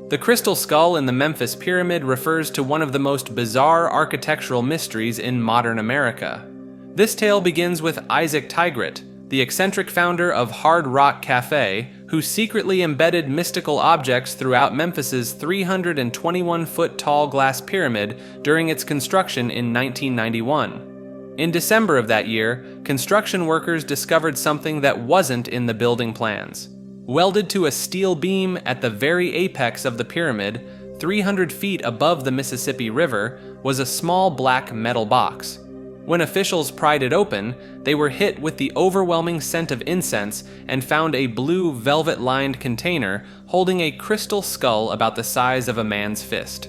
The crystal skull in the Memphis pyramid refers to one of the most bizarre architectural mysteries in modern America. This tale begins with Isaac Tigret, the eccentric founder of Hard Rock Cafe, who secretly embedded mystical objects throughout Memphis's 321-foot-tall glass pyramid during its construction in 1991. In December of that year, construction workers discovered something that wasn't in the building plans. Welded to a steel beam at the very apex of the pyramid, 300 feet above the Mississippi River, was a small black metal box. When officials pried it open, they were hit with the overwhelming scent of incense and found a blue velvet-lined container holding a crystal skull about the size of a man's fist.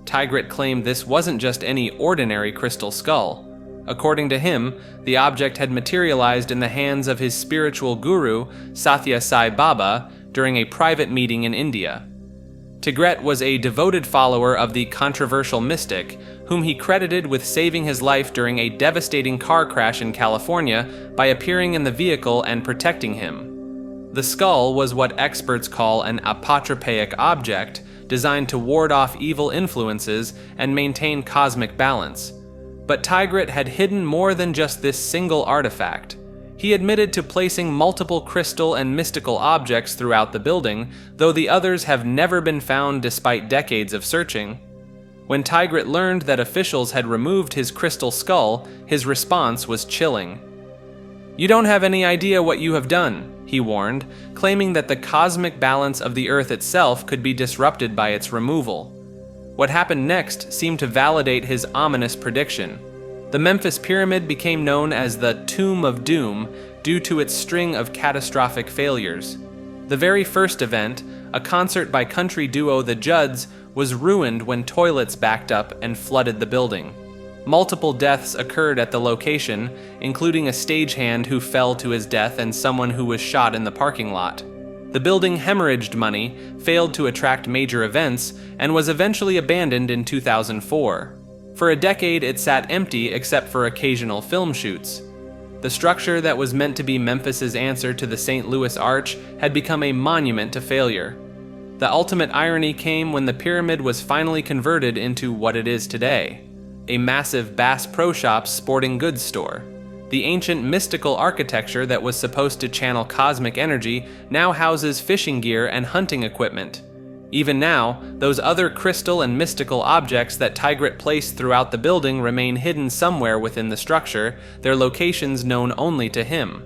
Tigret claimed this wasn't just any ordinary crystal skull. According to him, the object had materialized in the hands of his spiritual guru, Sathya Sai Baba, during a private meeting in India. Tigret was a devoted follower of the controversial mystic, whom he credited with saving his life during a devastating car crash in California by appearing in the vehicle and protecting him. The skull was what experts call an apotropaic object, designed to ward off evil influences and maintain cosmic balance. But Tigret had hidden more than just this single artifact. He admitted to placing multiple crystal and mystical objects throughout the building, though the others have never been found despite decades of searching. When Tigret learned that officials had removed his crystal skull, his response was chilling. "You don't have any idea what you have done," he warned, claiming that the cosmic balance of the Earth itself could be disrupted by its removal. What happened next seemed to validate his ominous prediction. The Memphis Pyramid became known as the Tomb of Doom due to its string of catastrophic failures. The very first event, a concert by country duo The Judds, was ruined when toilets backed up and flooded the building. Multiple deaths occurred at the location, including a stagehand who fell to his death and someone who was shot in the parking lot. The building hemorrhaged money, failed to attract major events, and was eventually abandoned in 2004. For a decade, it sat empty except for occasional film shoots. The structure that was meant to be Memphis's answer to the St. Louis Arch had become a monument to failure. The ultimate irony came when the pyramid was finally converted into what it is today, a massive Bass Pro Shops sporting goods store. The ancient mystical architecture that was supposed to channel cosmic energy now houses fishing gear and hunting equipment. Even now, those other crystal and mystical objects that Tigret placed throughout the building remain hidden somewhere within the structure, their locations known only to him.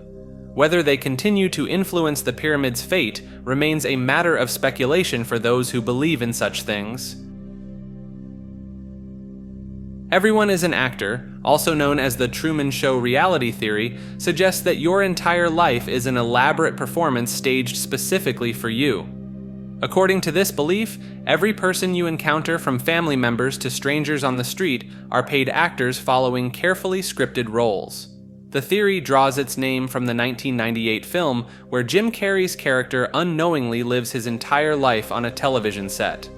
Whether they continue to influence the pyramid's fate remains a matter of speculation for those who believe in such things. Everyone is an actor, also known as the Truman Show reality theory, suggests that your entire life is an elaborate performance staged specifically for you. According to this belief, every person you encounter, from family members to strangers on the street, are paid actors following carefully scripted roles. The theory draws its name from the 1998 film where Jim Carrey's character unknowingly lives his entire life on a television set.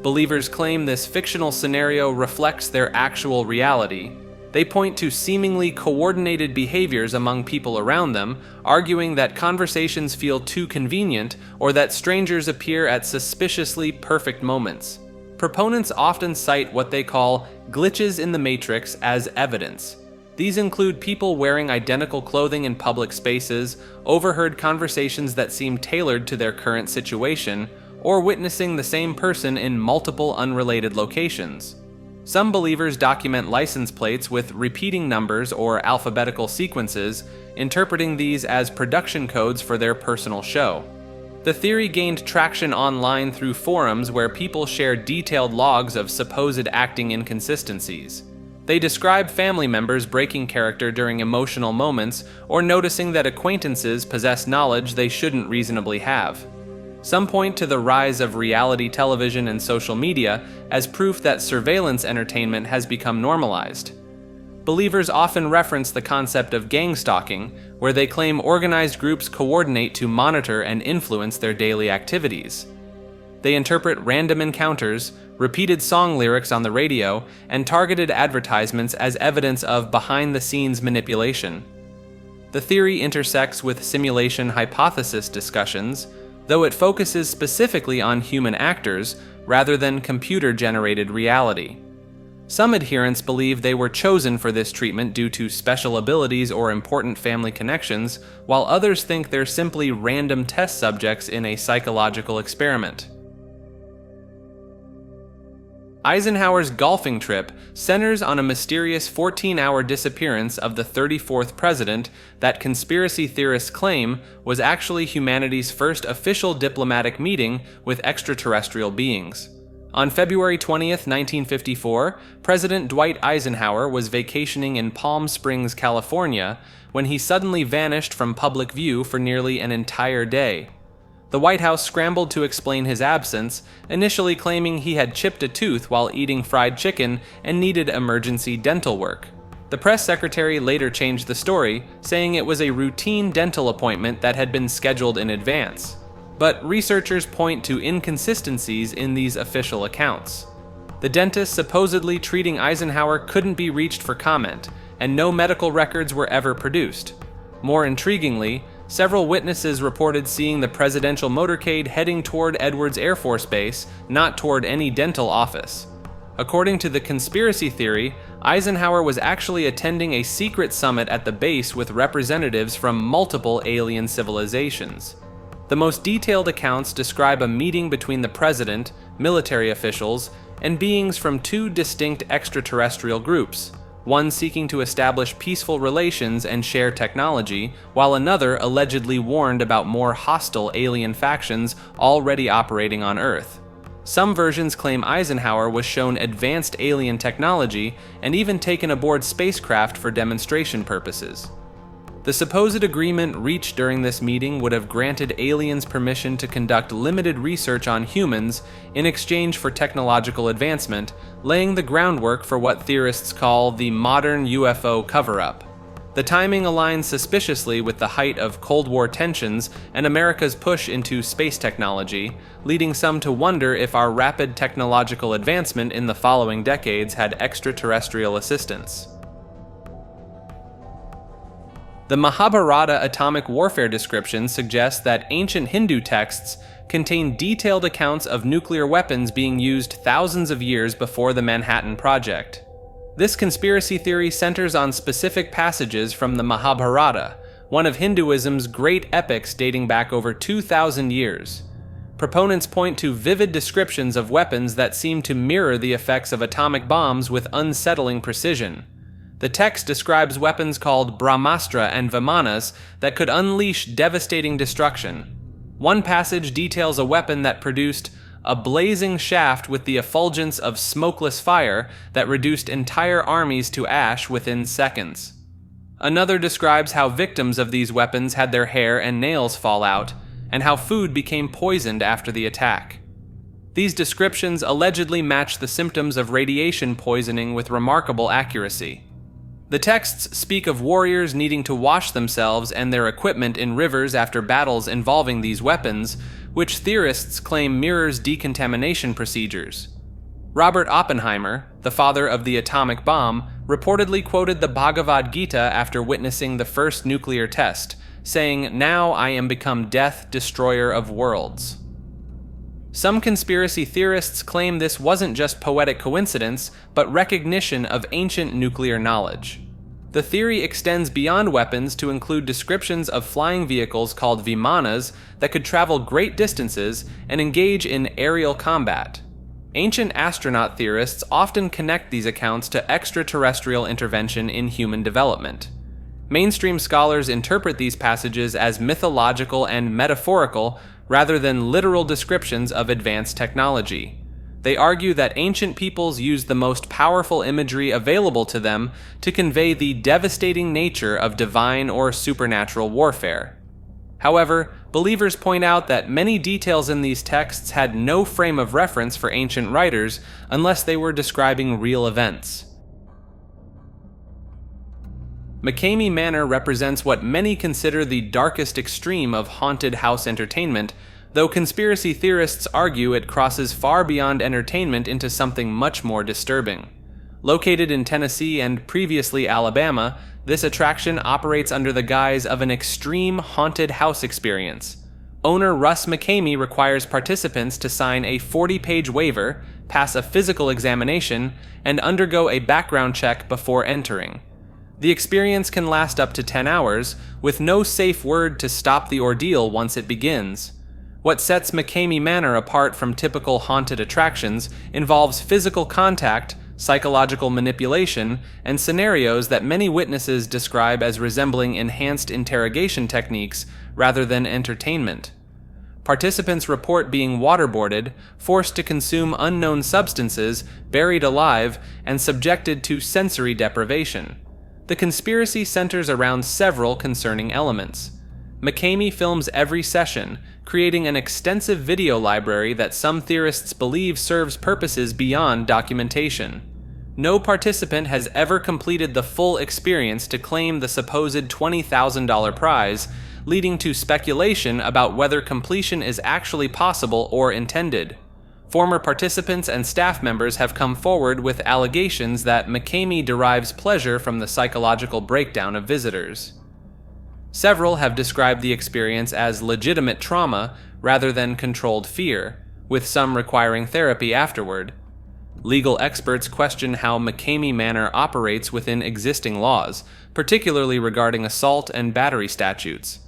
Believers claim this fictional scenario reflects their actual reality. They point to seemingly coordinated behaviors among people around them, arguing that conversations feel too convenient or that strangers appear at suspiciously perfect moments. Proponents often cite what they call glitches in the matrix as evidence. These include people wearing identical clothing in public spaces, overheard conversations that seem tailored to their current situation, or witnessing the same person in multiple unrelated locations. Some believers document license plates with repeating numbers or alphabetical sequences, interpreting these as production codes for their personal show. The theory gained traction online through forums where people share detailed logs of supposed acting inconsistencies. They describe family members breaking character during emotional moments or noticing that acquaintances possess knowledge they shouldn't reasonably have. Some point to the rise of reality television and social media as proof that surveillance entertainment has become normalized. Believers often reference the concept of gang stalking, where they claim organized groups coordinate to monitor and influence their daily activities. They interpret random encounters, repeated song lyrics on the radio, and targeted advertisements as evidence of behind-the-scenes manipulation. The theory intersects with simulation hypothesis discussions, though it focuses specifically on human actors rather than computer-generated reality. Some adherents believe they were chosen for this treatment due to special abilities or important family connections, while others think they're simply random test subjects in a psychological experiment. Eisenhower's golfing trip centers on a mysterious 14-hour disappearance of the 34th president that conspiracy theorists claim was actually humanity's first official diplomatic meeting with extraterrestrial beings. On February 20th, 1954, President Dwight Eisenhower was vacationing in Palm Springs, California, when he suddenly vanished from public view for nearly an entire day. The White House scrambled to explain his absence, initially claiming he had chipped a tooth while eating fried chicken and needed emergency dental work. The press secretary later changed the story, saying it was a routine dental appointment that had been scheduled in advance. But researchers point to inconsistencies in these official accounts. The dentist supposedly treating Eisenhower couldn't be reached for comment, and no medical records were ever produced. More intriguingly, several witnesses reported seeing the presidential motorcade heading toward Edwards Air Force Base, not toward any dental office. According to the conspiracy theory, Eisenhower was actually attending a secret summit at the base with representatives from multiple alien civilizations. The most detailed accounts describe a meeting between the president, military officials, and beings from two distinct extraterrestrial groups, one seeking to establish peaceful relations and share technology, while another allegedly warned about more hostile alien factions already operating on Earth. Some versions claim Eisenhower was shown advanced alien technology and even taken aboard spacecraft for demonstration purposes. The supposed agreement reached during this meeting would have granted aliens permission to conduct limited research on humans in exchange for technological advancement, laying the groundwork for what theorists call the modern UFO cover-up. The timing aligns suspiciously with the height of Cold War tensions and America's push into space technology, leading some to wonder if our rapid technological advancement in the following decades had extraterrestrial assistance. The Mahabharata atomic warfare description suggests that ancient Hindu texts contain detailed accounts of nuclear weapons being used thousands of years before the Manhattan Project. This conspiracy theory centers on specific passages from the Mahabharata, one of Hinduism's great epics dating back over 2,000 years. Proponents point to vivid descriptions of weapons that seem to mirror the effects of atomic bombs with unsettling precision. The text describes weapons called Brahmastra and Vimanas that could unleash devastating destruction. One passage details a weapon that produced a blazing shaft with the effulgence of smokeless fire that reduced entire armies to ash within seconds. Another describes how victims of these weapons had their hair and nails fall out, and how food became poisoned after the attack. These descriptions allegedly match the symptoms of radiation poisoning with remarkable accuracy. The texts speak of warriors needing to wash themselves and their equipment in rivers after battles involving these weapons, which theorists claim mirrors decontamination procedures. Robert Oppenheimer, the father of the atomic bomb, reportedly quoted the Bhagavad Gita after witnessing the first nuclear test, saying, "Now I am become death, destroyer of worlds." Some conspiracy theorists claim this wasn't just poetic coincidence, but recognition of ancient nuclear knowledge. The theory extends beyond weapons to include descriptions of flying vehicles called Vimanas that could travel great distances and engage in aerial combat. Ancient astronaut theorists often connect these accounts to extraterrestrial intervention in human development. Mainstream scholars interpret these passages as mythological and metaphorical rather than literal descriptions of advanced technology. They argue that ancient peoples used the most powerful imagery available to them to convey the devastating nature of divine or supernatural warfare. However, believers point out that many details in these texts had no frame of reference for ancient writers unless they were describing real events. McKamey Manor represents what many consider the darkest extreme of haunted house entertainment, though conspiracy theorists argue it crosses far beyond entertainment into something much more disturbing. Located in Tennessee and previously Alabama, this attraction operates under the guise of an extreme haunted house experience. Owner Russ McKamey requires participants to sign a 40-page waiver, pass a physical examination, and undergo a background check before entering. The experience can last up to 10 hours, with no safe word to stop the ordeal once it begins. What sets McKamey Manor apart from typical haunted attractions involves physical contact, psychological manipulation, and scenarios that many witnesses describe as resembling enhanced interrogation techniques rather than entertainment. Participants report being waterboarded, forced to consume unknown substances, buried alive, and subjected to sensory deprivation. The conspiracy centers around several concerning elements. McKamey films every session, creating an extensive video library that some theorists believe serves purposes beyond documentation. No participant has ever completed the full experience to claim the supposed $20,000 prize, leading to speculation about whether completion is actually possible or intended. Former participants and staff members have come forward with allegations that McKamey derives pleasure from the psychological breakdown of visitors. Several have described the experience as legitimate trauma rather than controlled fear, with some requiring therapy afterward. Legal experts question how McKamey Manor operates within existing laws, particularly regarding assault and battery statutes.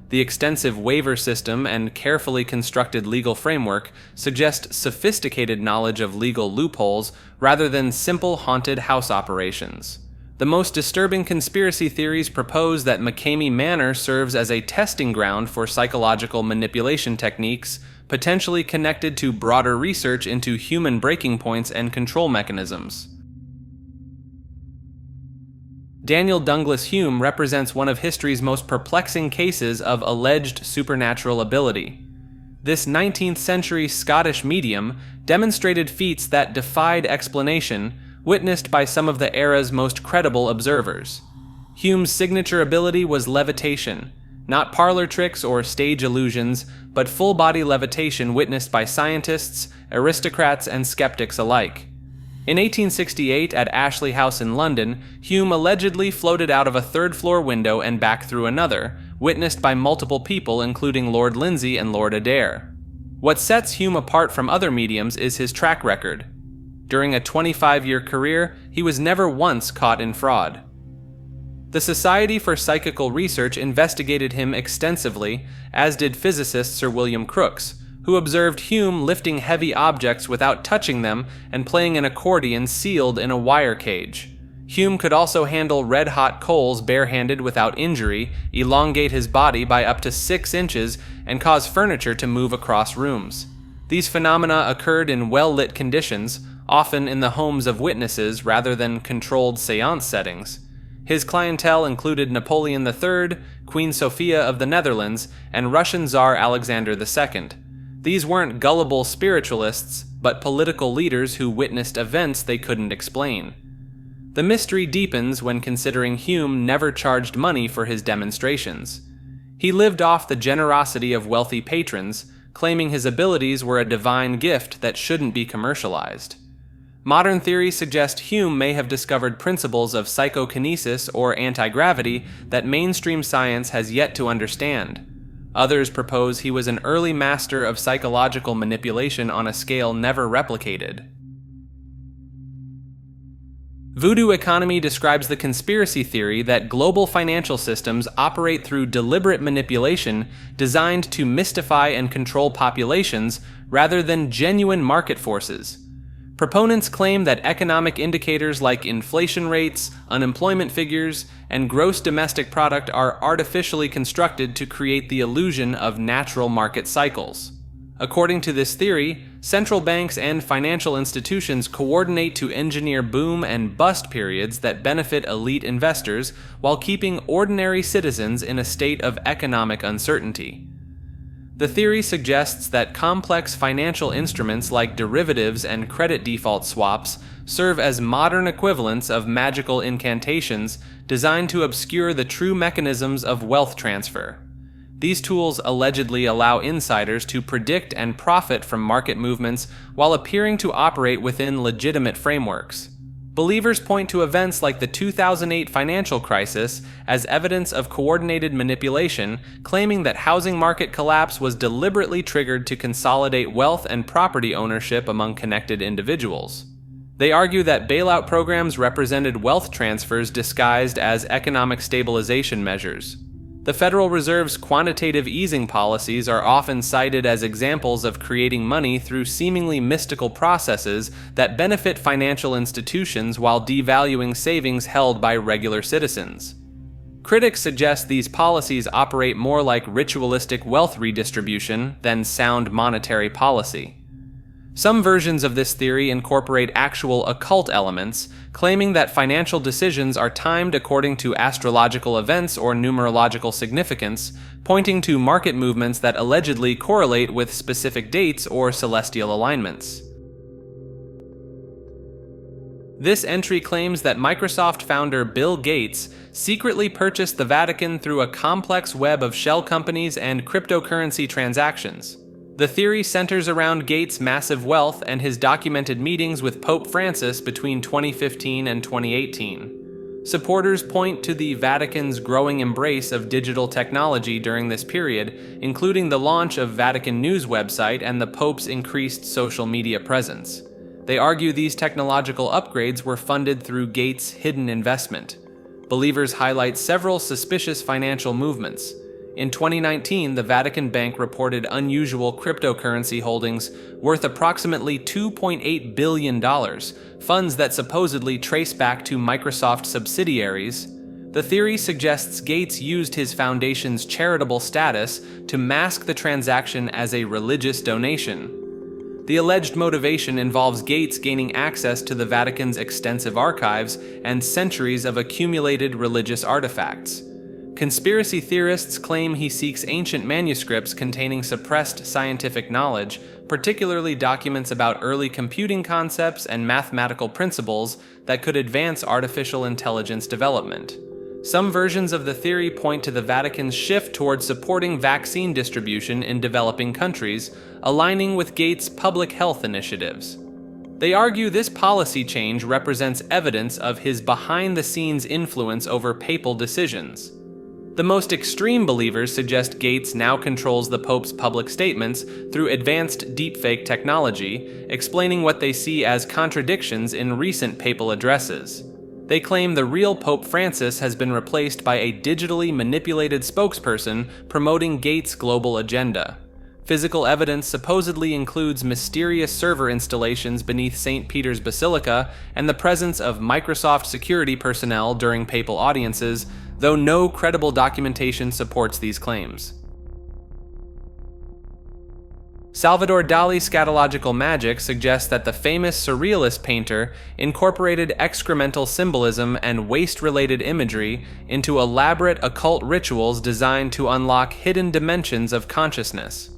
The extensive waiver system and carefully constructed legal framework suggest sophisticated knowledge of legal loopholes rather than simple haunted house operations. The most disturbing conspiracy theories propose that McKamey Manor serves as a testing ground for psychological manipulation techniques, potentially connected to broader research into human breaking points and control mechanisms. Daniel Douglas Hume represents one of history's most perplexing cases of alleged supernatural ability. This 19th century Scottish medium demonstrated feats that defied explanation, witnessed by some of the era's most credible observers. Hume's signature ability was levitation, not parlor tricks or stage illusions, but full-body levitation witnessed by scientists, aristocrats, and skeptics alike. In 1868, at Ashley House in London, Hume allegedly floated out of a third-floor window and back through another, witnessed by multiple people including Lord Lindsay and Lord Odour. What sets Hume apart from other mediums is his track record. During a 25-year career, he was never once caught in fraud. The Society for Psychical Research investigated him extensively, as did physicist Sir William Crookes, who observed Hume lifting heavy objects without touching them and playing an accordion sealed in a wire cage. Hume could also handle red-hot coals barehanded without injury, elongate his body by up to 6 inches, and cause furniture to move across rooms. These phenomena occurred in well-lit conditions, often in the homes of witnesses rather than controlled seance settings. His clientele included Napoleon III, Queen Sophia of the Netherlands, and Russian Tsar Alexander II. These weren't gullible spiritualists, but political leaders who witnessed events they couldn't explain. The mystery deepens when considering Hume never charged money for his demonstrations. He lived off the generosity of wealthy patrons, claiming his abilities were a divine gift that shouldn't be commercialized. Modern theories suggest Hume may have discovered principles of psychokinesis or anti-gravity that mainstream science has yet to understand. Others propose he was an early master of psychological manipulation on a scale never replicated. Voodoo economy describes the conspiracy theory that global financial systems operate through deliberate manipulation designed to mystify and control populations rather than genuine market forces. Proponents claim that economic indicators like inflation rates, unemployment figures, and gross domestic product are artificially constructed to create the illusion of natural market cycles. According to this theory, central banks and financial institutions coordinate to engineer boom and bust periods that benefit elite investors while keeping ordinary citizens in a state of economic uncertainty. The theory suggests that complex financial instruments like derivatives and credit default swaps serve as modern equivalents of magical incantations designed to obscure the true mechanisms of wealth transfer. These tools allegedly allow insiders to predict and profit from market movements while appearing to operate within legitimate frameworks. Believers point to events like the 2008 financial crisis as evidence of coordinated manipulation, claiming that housing market collapse was deliberately triggered to consolidate wealth and property ownership among connected individuals. They argue that bailout programs represented wealth transfers disguised as economic stabilization measures. The Federal Reserve's quantitative easing policies are often cited as examples of creating money through seemingly mystical processes that benefit financial institutions while devaluing savings held by regular citizens. Critics suggest these policies operate more like ritualistic wealth redistribution than sound monetary policy. Some versions of this theory incorporate actual occult elements, claiming that financial decisions are timed according to astrological events or numerological significance, pointing to market movements that allegedly correlate with specific dates or celestial alignments. This entry claims that Microsoft founder Bill Gates secretly purchased the Vatican through a complex web of shell companies and cryptocurrency transactions. The theory centers around Gates' massive wealth and his documented meetings with Pope Francis between 2015 and 2018. Supporters point to the Vatican's growing embrace of digital technology during this period, including the launch of Vatican News website and the Pope's increased social media presence. They argue these technological upgrades were funded through Gates' hidden investment. Believers highlight several suspicious financial movements. In 2019, the Vatican Bank reported unusual cryptocurrency holdings worth approximately $2.8 billion, funds that supposedly trace back to Microsoft subsidiaries. The theory suggests Gates used his foundation's charitable status to mask the transaction as a religious donation. The alleged motivation involves Gates gaining access to the Vatican's extensive archives and centuries of accumulated religious artifacts. Conspiracy theorists claim he seeks ancient manuscripts containing suppressed scientific knowledge, particularly documents about early computing concepts and mathematical principles that could advance artificial intelligence development. Some versions of the theory point to the Vatican's shift towards supporting vaccine distribution in developing countries, aligning with Gates' public health initiatives. They argue this policy change represents evidence of his behind-the-scenes influence over papal decisions. The most extreme believers suggest Gates now controls the Pope's public statements through advanced deepfake technology, explaining what they see as contradictions in recent papal addresses. They claim the real Pope Francis has been replaced by a digitally manipulated spokesperson promoting Gates' global agenda. Physical evidence supposedly includes mysterious server installations beneath St. Peter's Basilica and the presence of Microsoft security personnel during papal audiences, though no credible documentation supports these claims. Salvador Dali's scatological magic suggests that the famous surrealist painter incorporated excremental symbolism and waste-related imagery into elaborate occult rituals designed to unlock hidden dimensions of consciousness.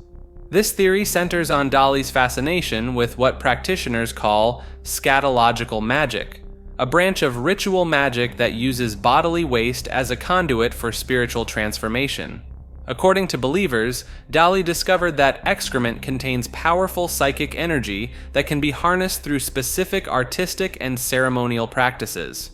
This theory centers on Dali's fascination with what practitioners call scatological magic, a branch of ritual magic that uses bodily waste as a conduit for spiritual transformation. According to believers, Dali discovered that excrement contains powerful psychic energy that can be harnessed through specific artistic and ceremonial practices.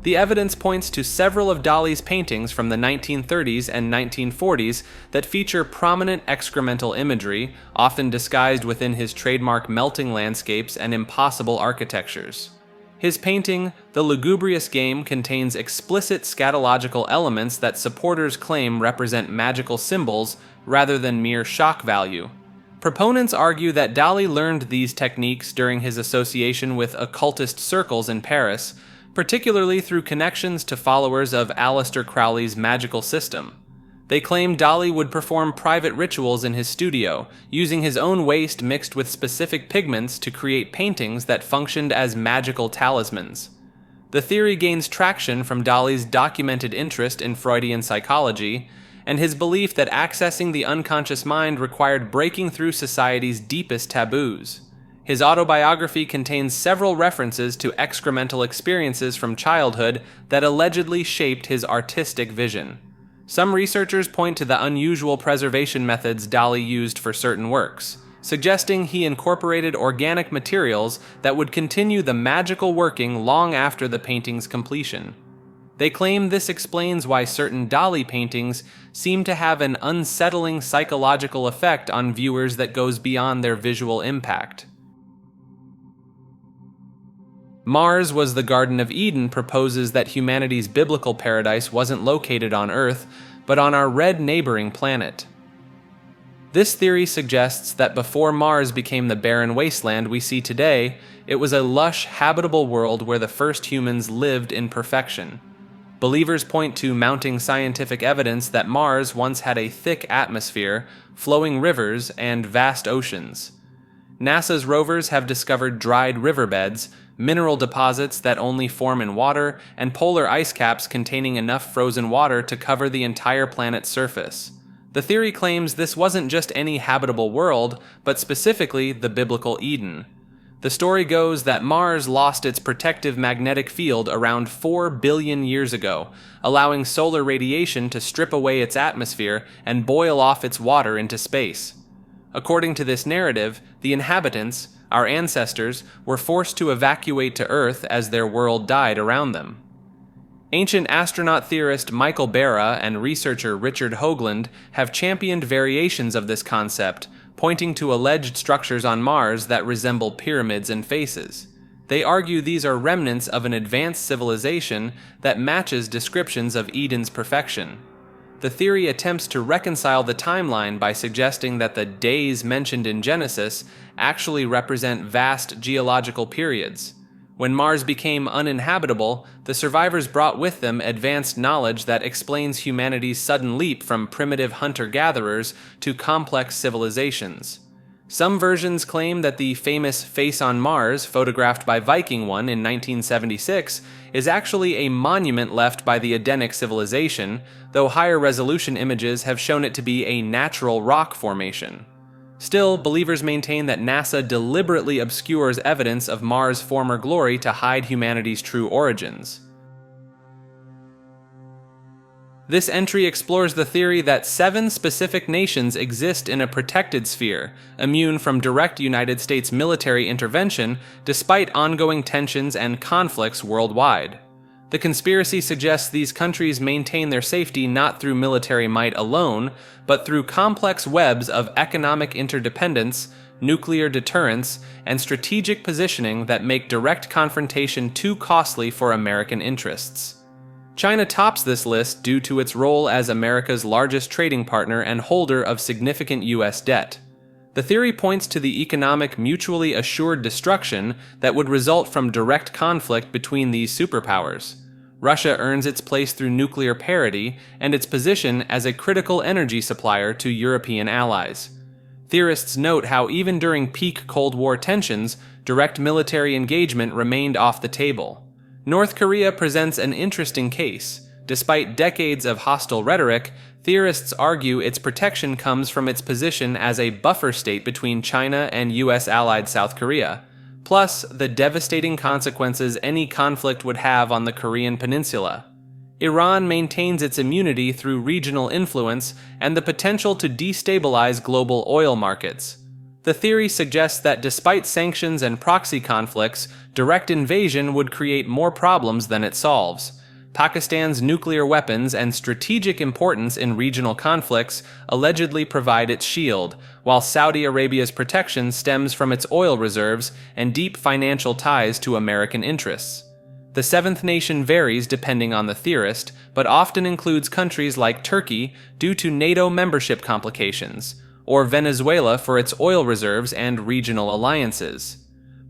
The evidence points to several of Dali's paintings from the 1930s and 1940s that feature prominent excremental imagery, often disguised within his trademark melting landscapes and impossible architectures. His painting, The Lugubrious Game, contains explicit scatological elements that supporters claim represent magical symbols rather than mere shock value. Proponents argue that Dali learned these techniques during his association with occultist circles in Paris, particularly through connections to followers of Aleister Crowley's magical system. They claim Dali would perform private rituals in his studio, using his own waste mixed with specific pigments to create paintings that functioned as magical talismans. The theory gains traction from Dali's documented interest in Freudian psychology, and his belief that accessing the unconscious mind required breaking through society's deepest taboos. His autobiography contains several references to excremental experiences from childhood that allegedly shaped his artistic vision. Some researchers point to the unusual preservation methods Dali used for certain works, suggesting he incorporated organic materials that would continue the magical working long after the painting's completion. They claim this explains why certain Dali paintings seem to have an unsettling psychological effect on viewers that goes beyond their visual impact. Mars Was the Garden of Eden proposes that humanity's biblical paradise wasn't located on Earth, but on our red neighboring planet. This theory suggests that before Mars became the barren wasteland we see today, it was a lush, habitable world where the first humans lived in perfection. Believers point to mounting scientific evidence that Mars once had a thick atmosphere, flowing rivers, and vast oceans. NASA's rovers have discovered dried riverbeds, mineral deposits that only form in water, and polar ice caps containing enough frozen water to cover the entire planet's surface. The theory claims this wasn't just any habitable world, but specifically the biblical Eden. The story goes that Mars lost its protective magnetic field around 4 billion years ago, allowing solar radiation to strip away its atmosphere and boil off its water into space. According to this narrative, the inhabitants, our ancestors, were forced to evacuate to Earth as their world died around them. Ancient astronaut theorist Michael Barra and researcher Richard Hoagland have championed variations of this concept, pointing to alleged structures on Mars that resemble pyramids and faces. They argue these are remnants of an advanced civilization that matches descriptions of Eden's perfection. The theory attempts to reconcile the timeline by suggesting that the days mentioned in Genesis actually represent vast geological periods. When Mars became uninhabitable, the survivors brought with them advanced knowledge that explains humanity's sudden leap from primitive hunter-gatherers to complex civilizations. Some versions claim that the famous face on Mars, photographed by Viking One in 1976, is actually a monument left by the Edenic civilization, though higher resolution images have shown it to be a natural rock formation. Still, believers maintain that NASA deliberately obscures evidence of Mars' former glory to hide humanity's true origins. This entry explores the theory that 7 specific nations exist in a protected sphere, immune from direct United States military intervention despite ongoing tensions and conflicts worldwide. The conspiracy suggests these countries maintain their safety not through military might alone, but through complex webs of economic interdependence, nuclear deterrence, and strategic positioning that make direct confrontation too costly for American interests. China tops this list due to its role as America's largest trading partner and holder of significant U.S. debt. The theory points to the economic mutually assured destruction that would result from direct conflict between these superpowers. Russia earns its place through nuclear parity and its position as a critical energy supplier to European allies. Theorists note how even during peak Cold War tensions, direct military engagement remained off the table. North Korea presents an interesting case. Despite decades of hostile rhetoric, theorists argue its protection comes from its position as a buffer state between China and U.S. allied South Korea, plus the devastating consequences any conflict would have on the Korean peninsula. Iran maintains its immunity through regional influence and the potential to destabilize global oil markets. The theory suggests that despite sanctions and proxy conflicts, direct invasion would create more problems than it solves. Pakistan's nuclear weapons and strategic importance in regional conflicts allegedly provide its shield, while Saudi Arabia's protection stems from its oil reserves and deep financial ties to American interests. The seventh nation varies depending on the theorist, but often includes countries like Turkey due to NATO membership complications, or Venezuela for its oil reserves and regional alliances.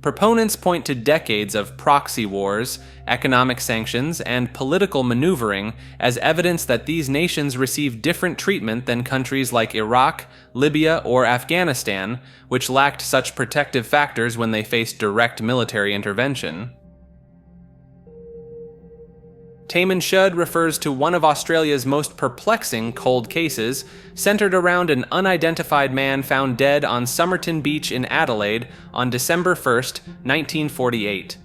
Proponents point to decades of proxy wars, economic sanctions, and political maneuvering as evidence that these nations receive different treatment than countries like Iraq, Libya, or Afghanistan, which lacked such protective factors when they faced direct military intervention. Taman Shud refers to one of Australia's most perplexing cold cases, centered around an unidentified man found dead on Somerton Beach in Adelaide on December 1, 1948.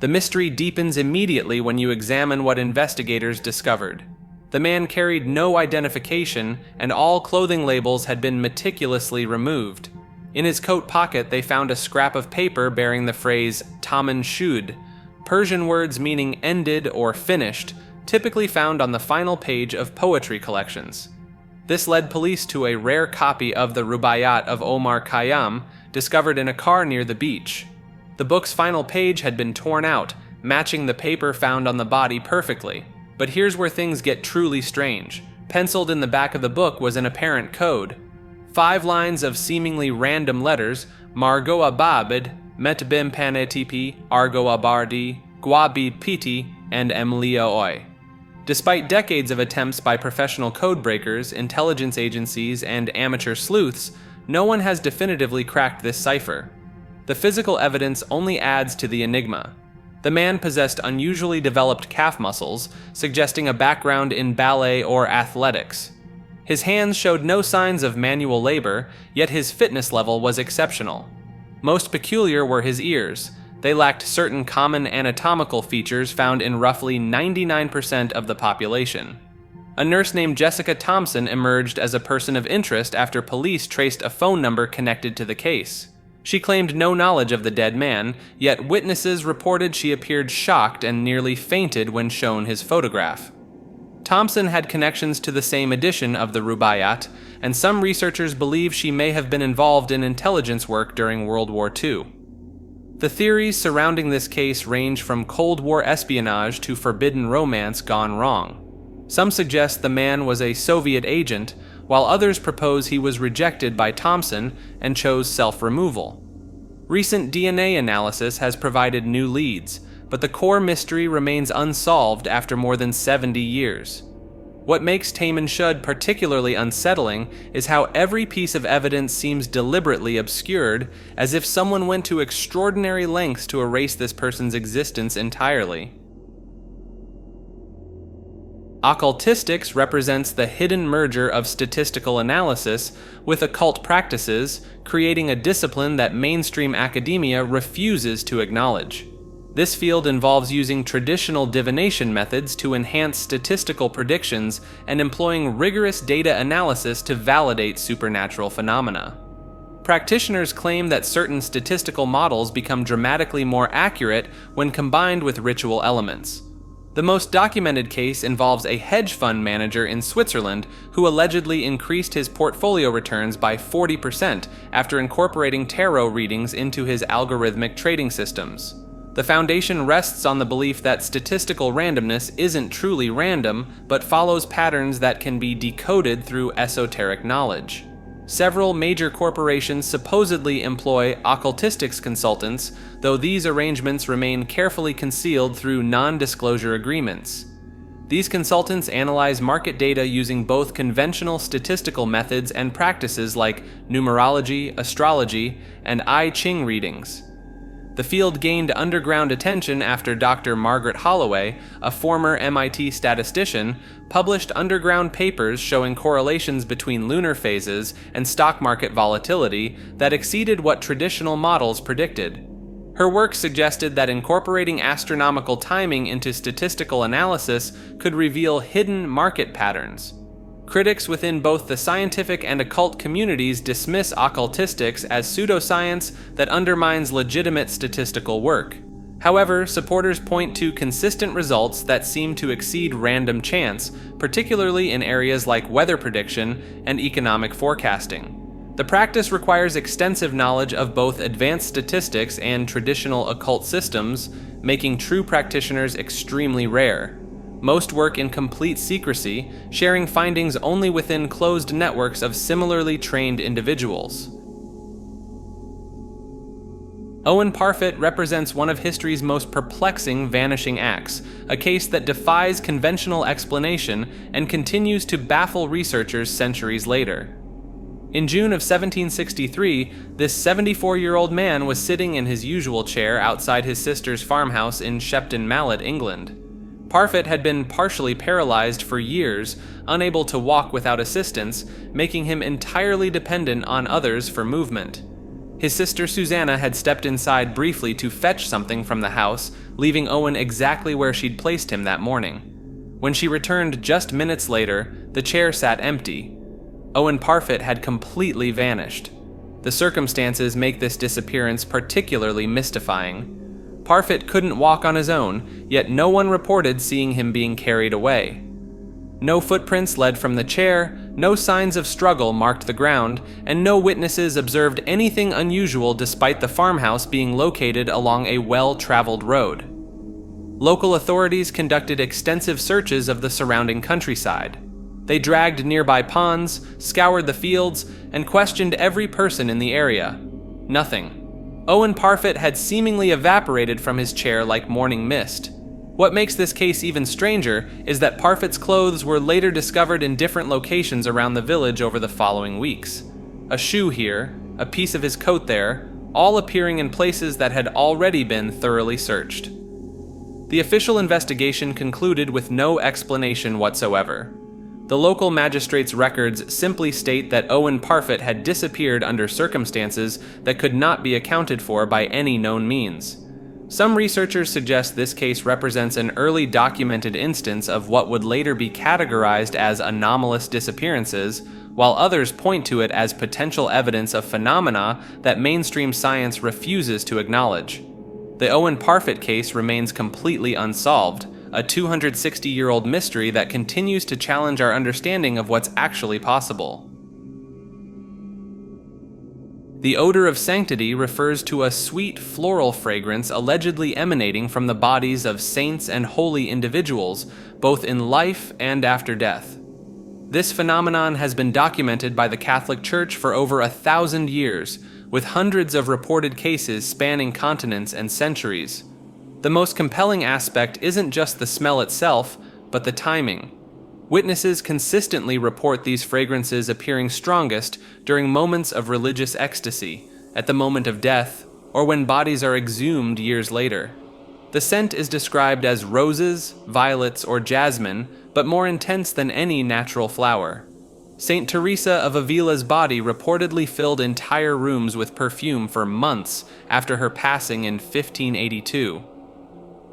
The mystery deepens immediately when you examine what investigators discovered. The man carried no identification, and all clothing labels had been meticulously removed. In his coat pocket, they found a scrap of paper bearing the phrase Taman Shud, Persian words meaning ended or finished, typically found on the final page of poetry collections. This led police to a rare copy of the Rubaiyat of Omar Khayyam, discovered in a car near the beach. The book's final page had been torn out, matching the paper found on the body perfectly. But here's where things get truly strange. Penciled in the back of the book was an apparent code. 5 lines of seemingly random letters: Margoa Babid, Metbim Panetipi, Argoa Bardi, Guabi Piti, and Emlia Oi. Despite decades of attempts by professional codebreakers, intelligence agencies, and amateur sleuths, no one has definitively cracked this cipher. The physical evidence only adds to the enigma. The man possessed unusually developed calf muscles, suggesting a background in ballet or athletics. His hands showed no signs of manual labor, yet his fitness level was exceptional. Most peculiar were his ears. They lacked certain common anatomical features found in roughly 99% of the population. A nurse named Jessica Thompson emerged as a person of interest after police traced a phone number connected to the case. She claimed no knowledge of the dead man, yet witnesses reported she appeared shocked and nearly fainted when shown his photograph. Thompson had connections to the same edition of the Rubaiyat, and some researchers believe she may have been involved in intelligence work during World War II. The theories surrounding this case range from Cold War espionage to forbidden romance gone wrong. Some suggest the man was a Soviet agent, while others propose he was rejected by Thompson and chose self-removal. Recent DNA analysis has provided new leads, but the core mystery remains unsolved after more than 70 years. What makes Taman Shud particularly unsettling is how every piece of evidence seems deliberately obscured, as if someone went to extraordinary lengths to erase this person's existence entirely. Occultistics represents the hidden merger of statistical analysis with occult practices, creating a discipline that mainstream academia refuses to acknowledge. This field involves using traditional divination methods to enhance statistical predictions and employing rigorous data analysis to validate supernatural phenomena. Practitioners claim that certain statistical models become dramatically more accurate when combined with ritual elements. The most documented case involves a hedge fund manager in Switzerland who allegedly increased his portfolio returns by 40% after incorporating tarot readings into his algorithmic trading systems. The foundation rests on the belief that statistical randomness isn't truly random, but follows patterns that can be decoded through esoteric knowledge. Several major corporations supposedly employ occultistics consultants, though these arrangements remain carefully concealed through non-disclosure agreements. These consultants analyze market data using both conventional statistical methods and practices like numerology, astrology, and I Ching readings. The field gained underground attention after Dr. Margaret Holloway, a former MIT statistician, published underground papers showing correlations between lunar phases and stock market volatility that exceeded what traditional models predicted. Her work suggested that incorporating astronomical timing into statistical analysis could reveal hidden market patterns. Critics within both the scientific and occult communities dismiss occultistics as pseudoscience that undermines legitimate statistical work. However, supporters point to consistent results that seem to exceed random chance, particularly in areas like weather prediction and economic forecasting. The practice requires extensive knowledge of both advanced statistics and traditional occult systems, making true practitioners extremely rare. Most work in complete secrecy, sharing findings only within closed networks of similarly trained individuals. Owen Parfitt represents one of history's most perplexing vanishing acts, a case that defies conventional explanation and continues to baffle researchers centuries later. In June of 1763, this 74-year-old man was sitting in his usual chair outside his sister's farmhouse in Shepton Mallet, England. Parfitt had been partially paralyzed for years, unable to walk without assistance, making him entirely dependent on others for movement. His sister Susanna had stepped inside briefly to fetch something from the house, leaving Owen exactly where she'd placed him that morning. When she returned just minutes later, the chair sat empty. Owen Parfitt had completely vanished. The circumstances make this disappearance particularly mystifying. Parfitt couldn't walk on his own, yet no one reported seeing him being carried away. No footprints led from the chair, no signs of struggle marked the ground, and no witnesses observed anything unusual despite the farmhouse being located along a well-traveled road. Local authorities conducted extensive searches of the surrounding countryside. They dragged nearby ponds, scoured the fields, and questioned every person in the area. Nothing. Owen Parfitt had seemingly evaporated from his chair like morning mist. What makes this case even stranger is that Parfitt's clothes were later discovered in different locations around the village over the following weeks. A shoe here, a piece of his coat there, all appearing in places that had already been thoroughly searched. The official investigation concluded with no explanation whatsoever. The local magistrate's records simply state that Owen Parfitt had disappeared under circumstances that could not be accounted for by any known means. Some researchers suggest this case represents an early documented instance of what would later be categorized as anomalous disappearances, while others point to it as potential evidence of phenomena that mainstream science refuses to acknowledge. The Owen Parfitt case remains completely unsolved, a 260-year-old mystery that continues to challenge our understanding of what's actually possible. The odor of sanctity refers to a sweet floral fragrance allegedly emanating from the bodies of saints and holy individuals, both in life and after death. This phenomenon has been documented by the Catholic Church for over 1,000 years, with hundreds of reported cases spanning continents and centuries. The most compelling aspect isn't just the smell itself, but the timing. Witnesses consistently report these fragrances appearing strongest during moments of religious ecstasy, at the moment of death, or when bodies are exhumed years later. The scent is described as roses, violets, or jasmine, but more intense than any natural flower. Saint Teresa of Avila's body reportedly filled entire rooms with perfume for months after her passing in 1582.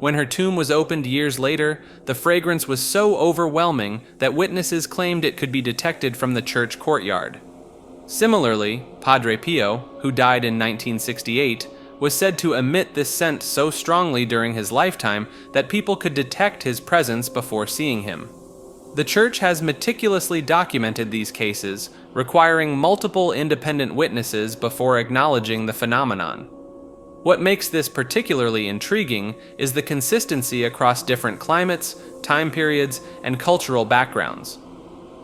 When her tomb was opened years later, the fragrance was so overwhelming that witnesses claimed it could be detected from the church courtyard. Similarly, Padre Pio, who died in 1968, was said to emit this scent so strongly during his lifetime that people could detect his presence before seeing him. The church has meticulously documented these cases, requiring multiple independent witnesses before acknowledging the phenomenon. What makes this particularly intriguing is the consistency across different climates, time periods, and cultural backgrounds.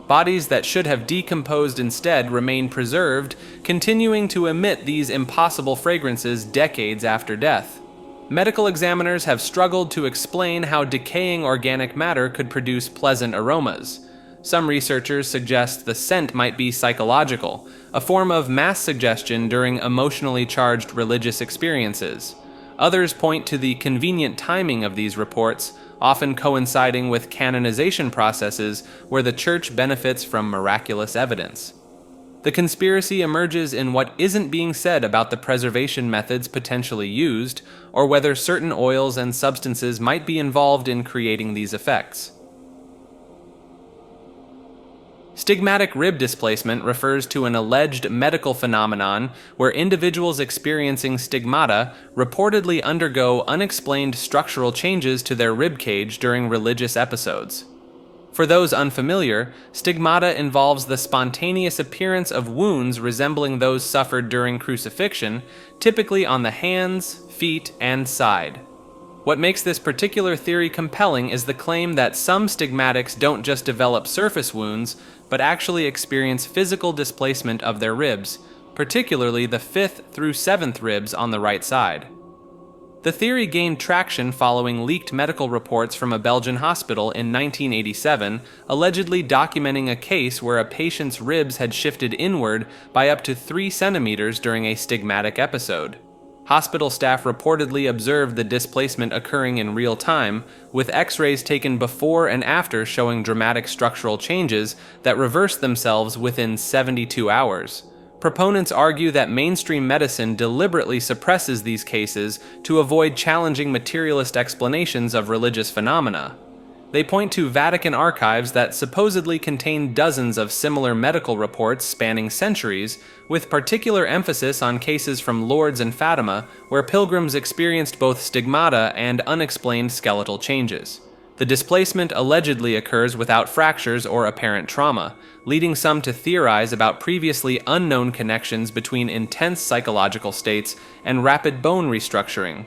Bodies that should have decomposed instead remain preserved, continuing to emit these impossible fragrances decades after death. Medical examiners have struggled to explain how decaying organic matter could produce pleasant aromas. Some researchers suggest the scent might be psychological, a form of mass suggestion during emotionally charged religious experiences. Others point to the convenient timing of these reports, often coinciding with canonization processes where the church benefits from miraculous evidence. The conspiracy emerges in what isn't being said about the preservation methods potentially used, or whether certain oils and substances might be involved in creating these effects. Stigmatic rib displacement refers to an alleged medical phenomenon where individuals experiencing stigmata reportedly undergo unexplained structural changes to their rib cage during religious episodes. For those unfamiliar, stigmata involves the spontaneous appearance of wounds resembling those suffered during crucifixion, typically on the hands, feet, and side. What makes this particular theory compelling is the claim that some stigmatics don't just develop surface wounds, but actually experience physical displacement of their ribs, particularly the 5th through 7th ribs on the right side. The theory gained traction following leaked medical reports from a Belgian hospital in 1987, allegedly documenting a case where a patient's ribs had shifted inward by up to 3 centimeters during a stigmatic episode. Hospital staff reportedly observed the displacement occurring in real time, with X-rays taken before and after showing dramatic structural changes that reversed themselves within 72 hours. Proponents argue that mainstream medicine deliberately suppresses these cases to avoid challenging materialist explanations of religious phenomena. They point to Vatican archives that supposedly contain dozens of similar medical reports spanning centuries, with particular emphasis on cases from Lourdes and Fatima, where pilgrims experienced both stigmata and unexplained skeletal changes. The displacement allegedly occurs without fractures or apparent trauma, leading some to theorize about previously unknown connections between intense psychological states and rapid bone restructuring.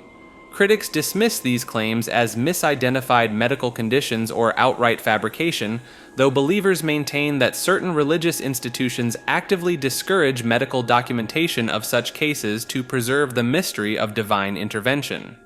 Critics dismiss these claims as misidentified medical conditions or outright fabrication, though believers maintain that certain religious institutions actively discourage medical documentation of such cases to preserve the mystery of divine intervention.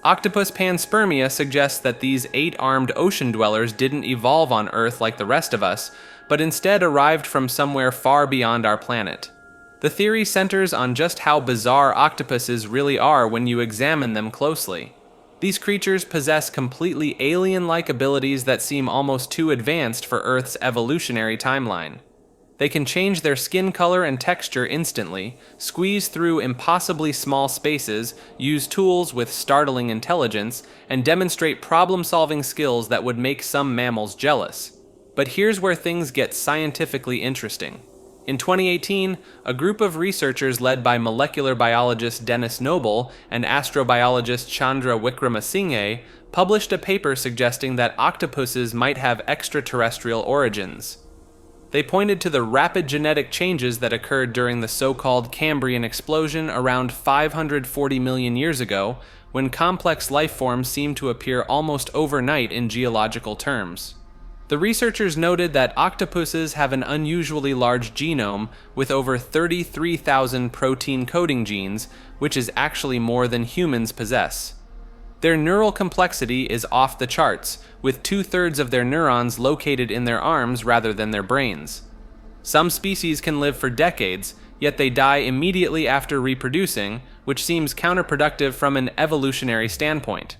Octopus panspermia suggests that these 8-armed ocean dwellers didn't evolve on Earth like the rest of us, but instead arrived from somewhere far beyond our planet. The theory centers on just how bizarre octopuses really are when you examine them closely. These creatures possess completely alien-like abilities that seem almost too advanced for Earth's evolutionary timeline. They can change their skin color and texture instantly, squeeze through impossibly small spaces, use tools with startling intelligence, and demonstrate problem-solving skills that would make some mammals jealous. But here's where things get scientifically interesting. In 2018, a group of researchers led by molecular biologist Dennis Noble and astrobiologist Chandra Wickramasinghe published a paper suggesting that octopuses might have extraterrestrial origins. They pointed to the rapid genetic changes that occurred during the so-called Cambrian explosion around 540 million years ago, when complex life forms seemed to appear almost overnight in geological terms. The researchers noted that octopuses have an unusually large genome with over 33,000 protein coding genes, which is actually more than humans possess. Their neural complexity is off the charts, with 2/3 of their neurons located in their arms rather than their brains. Some species can live for decades, yet they die immediately after reproducing, which seems counterproductive from an evolutionary standpoint.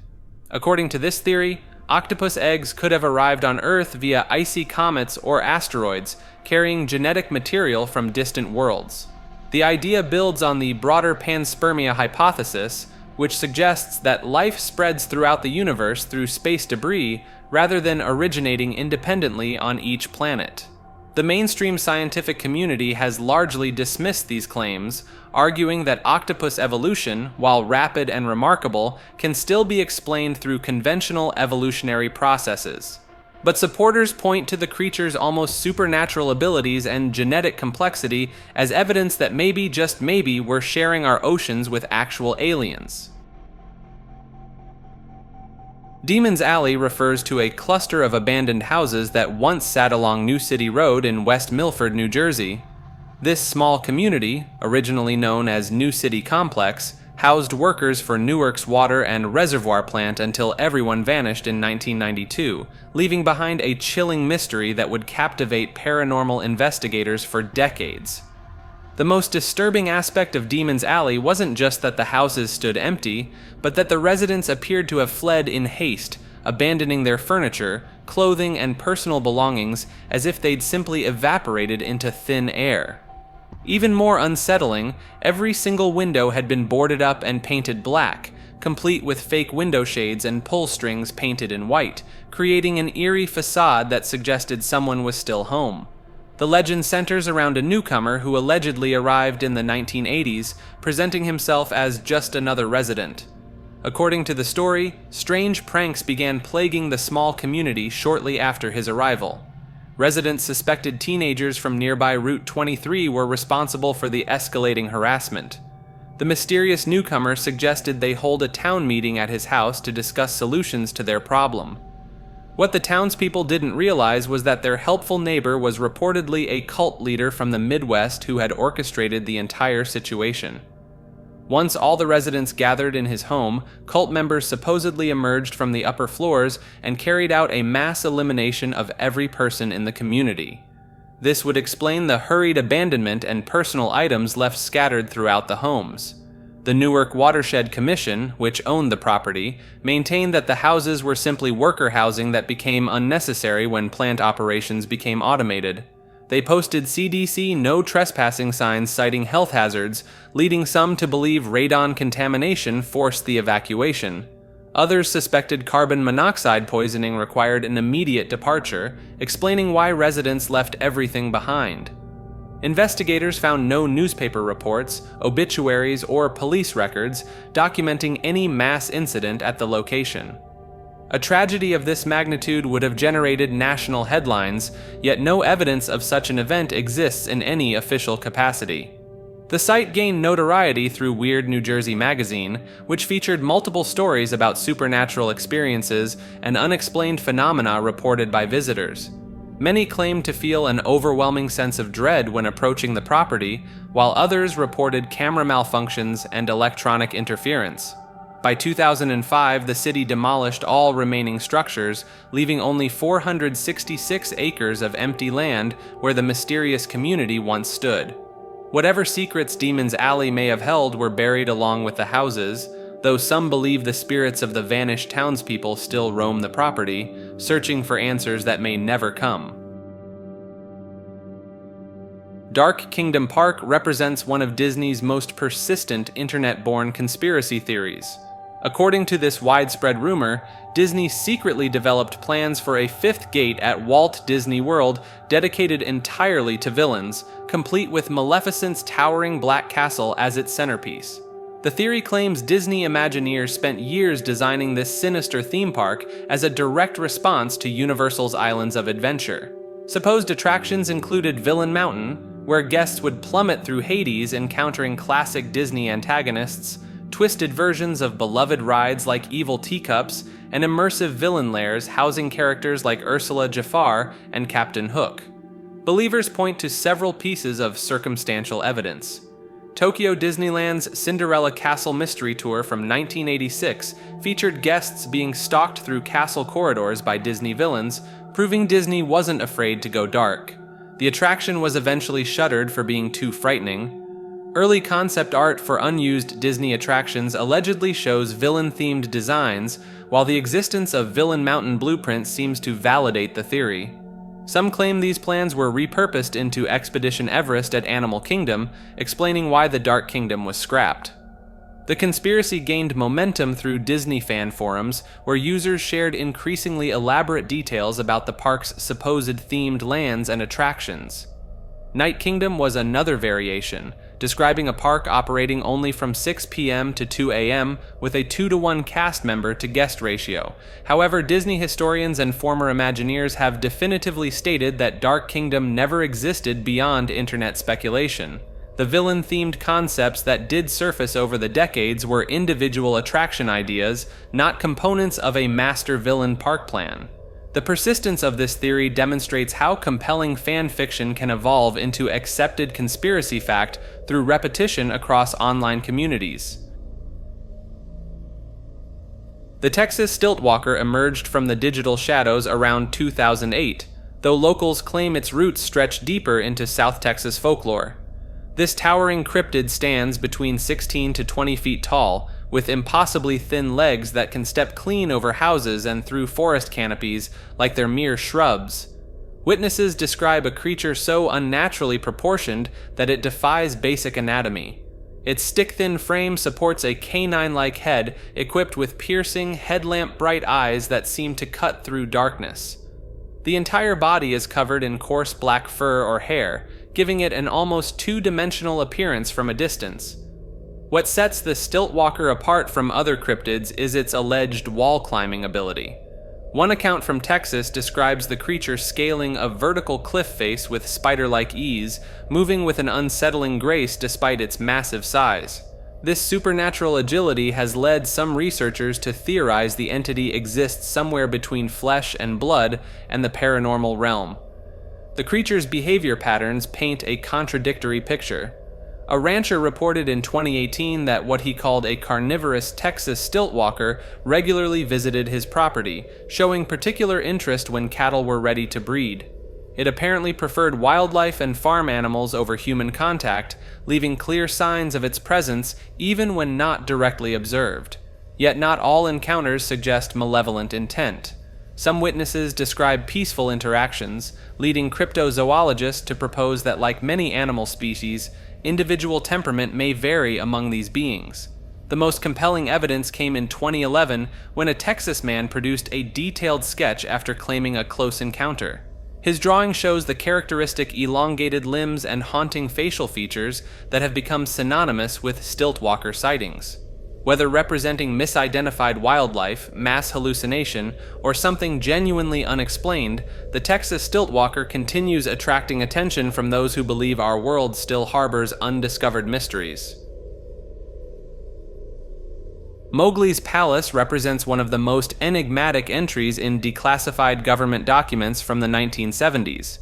According to this theory, octopus eggs could have arrived on Earth via icy comets or asteroids, carrying genetic material from distant worlds. The idea builds on the broader panspermia hypothesis, which suggests that life spreads throughout the universe through space debris rather than originating independently on each planet. The mainstream scientific community has largely dismissed these claims, arguing that octopus evolution, while rapid and remarkable, can still be explained through conventional evolutionary processes. But supporters point to the creature's almost supernatural abilities and genetic complexity as evidence that maybe, just maybe, we're sharing our oceans with actual aliens. Demon's Alley refers to a cluster of abandoned houses that once sat along New City Road in West Milford, New Jersey. This small community, originally known as New City Complex, housed workers for Newark's water and reservoir plant until everyone vanished in 1992, leaving behind a chilling mystery that would captivate paranormal investigators for decades. The most disturbing aspect of Demon's Alley wasn't just that the houses stood empty, but that the residents appeared to have fled in haste, abandoning their furniture, clothing, and personal belongings as if they'd simply evaporated into thin air. Even more unsettling, every single window had been boarded up and painted black, complete with fake window shades and pull strings painted in white, creating an eerie facade that suggested someone was still home. The legend centers around a newcomer who allegedly arrived in the 1980s, presenting himself as just another resident. According to the story, strange pranks began plaguing the small community shortly after his arrival. Residents suspected teenagers from nearby Route 23 were responsible for the escalating harassment. The mysterious newcomer suggested they hold a town meeting at his house to discuss solutions to their problem. What the townspeople didn't realize was that their helpful neighbor was reportedly a cult leader from the Midwest who had orchestrated the entire situation. Once all the residents gathered in his home, cult members supposedly emerged from the upper floors and carried out a mass elimination of every person in the community. This would explain the hurried abandonment and personal items left scattered throughout the homes. The Newark Watershed Commission, which owned the property, maintained that the houses were simply worker housing that became unnecessary when plant operations became automated. They posted CDC no trespassing signs citing health hazards, leading some to believe radon contamination forced the evacuation. Others suspected carbon monoxide poisoning required an immediate departure, explaining why residents left everything behind. Investigators found no newspaper reports, obituaries, or police records documenting any mass incident at the location. A tragedy of this magnitude would have generated national headlines, yet no evidence of such an event exists in any official capacity. The site gained notoriety through Weird New Jersey magazine, which featured multiple stories about supernatural experiences and unexplained phenomena reported by visitors. Many claimed to feel an overwhelming sense of dread when approaching the property, while others reported camera malfunctions and electronic interference. By 2005, the city demolished all remaining structures, leaving only 466 acres of empty land where the mysterious community once stood. Whatever secrets Demon's Alley may have held were buried along with the houses, though some believe the spirits of the vanished townspeople still roam the property, searching for answers that may never come. Dark Kingdom Park represents one of Disney's most persistent internet-born conspiracy theories. According to this widespread rumor, Disney secretly developed plans for a fifth gate at Walt Disney World dedicated entirely to villains, complete with Maleficent's towering black castle as its centerpiece. The theory claims Disney Imagineers spent years designing this sinister theme park as a direct response to Universal's Islands of Adventure. Supposed attractions included Villain Mountain, where guests would plummet through Hades encountering classic Disney antagonists, twisted versions of beloved rides like Evil Teacups, and immersive villain lairs housing characters like Ursula Jafar and Captain Hook. Believers point to several pieces of circumstantial evidence. Tokyo Disneyland's Cinderella Castle Mystery Tour from 1986 featured guests being stalked through castle corridors by Disney villains, proving Disney wasn't afraid to go dark. The attraction was eventually shuttered for being too frightening. Early concept art for unused Disney attractions allegedly shows villain-themed designs, while the existence of Villain Mountain blueprints seems to validate the theory. Some claim these plans were repurposed into Expedition Everest at Animal Kingdom, explaining why the Dark Kingdom was scrapped. The conspiracy gained momentum through Disney fan forums, where users shared increasingly elaborate details about the park's supposed themed lands and attractions. Night Kingdom was another variation, describing a park operating only from 6 p.m. to 2 a.m. with a 2-to-1 cast member to guest ratio. However, Disney historians and former Imagineers have definitively stated that Dark Kingdom never existed beyond internet speculation. The villain-themed concepts that did surface over the decades were individual attraction ideas, not components of a master villain park plan. The persistence of this theory demonstrates how compelling fan fiction can evolve into accepted conspiracy fact through repetition across online communities. The Texas Stiltwalker emerged from the digital shadows around 2008, though locals claim its roots stretch deeper into South Texas folklore. This towering cryptid stands between 16 to 20 feet tall, with impossibly thin legs that can step clean over houses and through forest canopies like they're mere shrubs. Witnesses describe a creature so unnaturally proportioned that it defies basic anatomy. Its stick-thin frame supports a canine-like head equipped with piercing, headlamp-bright eyes that seem to cut through darkness. The entire body is covered in coarse black fur or hair, giving it an almost two-dimensional appearance from a distance. What sets the Stiltwalker apart from other cryptids is its alleged wall-climbing ability. One account from Texas describes the creature scaling a vertical cliff face with spider-like ease, moving with an unsettling grace despite its massive size. This supernatural agility has led some researchers to theorize the entity exists somewhere between flesh and blood and the paranormal realm. The creature's behavior patterns paint a contradictory picture. A rancher reported in 2018 that what he called a carnivorous Texas Stiltwalker regularly visited his property, showing particular interest when cattle were ready to breed. It apparently preferred wildlife and farm animals over human contact, leaving clear signs of its presence even when not directly observed. Yet not all encounters suggest malevolent intent. Some witnesses describe peaceful interactions, leading cryptozoologists to propose that, like many animal species, individual temperament may vary among these beings. The most compelling evidence came in 2011 when a Texas man produced a detailed sketch after claiming a close encounter. His drawing shows the characteristic elongated limbs and haunting facial features that have become synonymous with Stiltwalker sightings. Whether representing misidentified wildlife, mass hallucination, or something genuinely unexplained, the Texas Stiltwalker continues attracting attention from those who believe our world still harbors undiscovered mysteries. Mowgli's palace represents one of the most enigmatic entries in declassified government documents from the 1970s.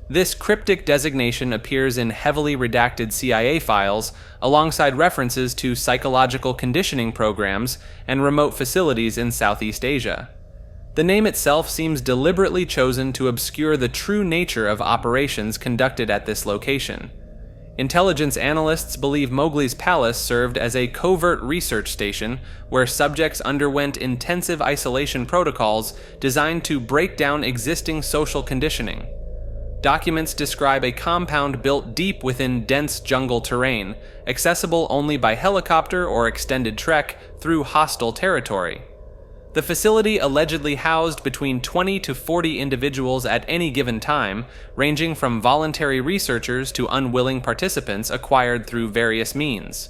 This cryptic designation appears in heavily redacted CIA files alongside references to psychological conditioning programs and remote facilities in Southeast Asia. The name itself seems deliberately chosen to obscure the true nature of operations conducted at this location. Intelligence analysts believe Mowgli's palace served as a covert research station where subjects underwent intensive isolation protocols designed to break down existing social conditioning. Documents describe a compound built deep within dense jungle terrain, accessible only by helicopter or extended trek through hostile territory. The facility allegedly housed between 20 to 40 individuals at any given time, ranging from voluntary researchers to unwilling participants acquired through various means.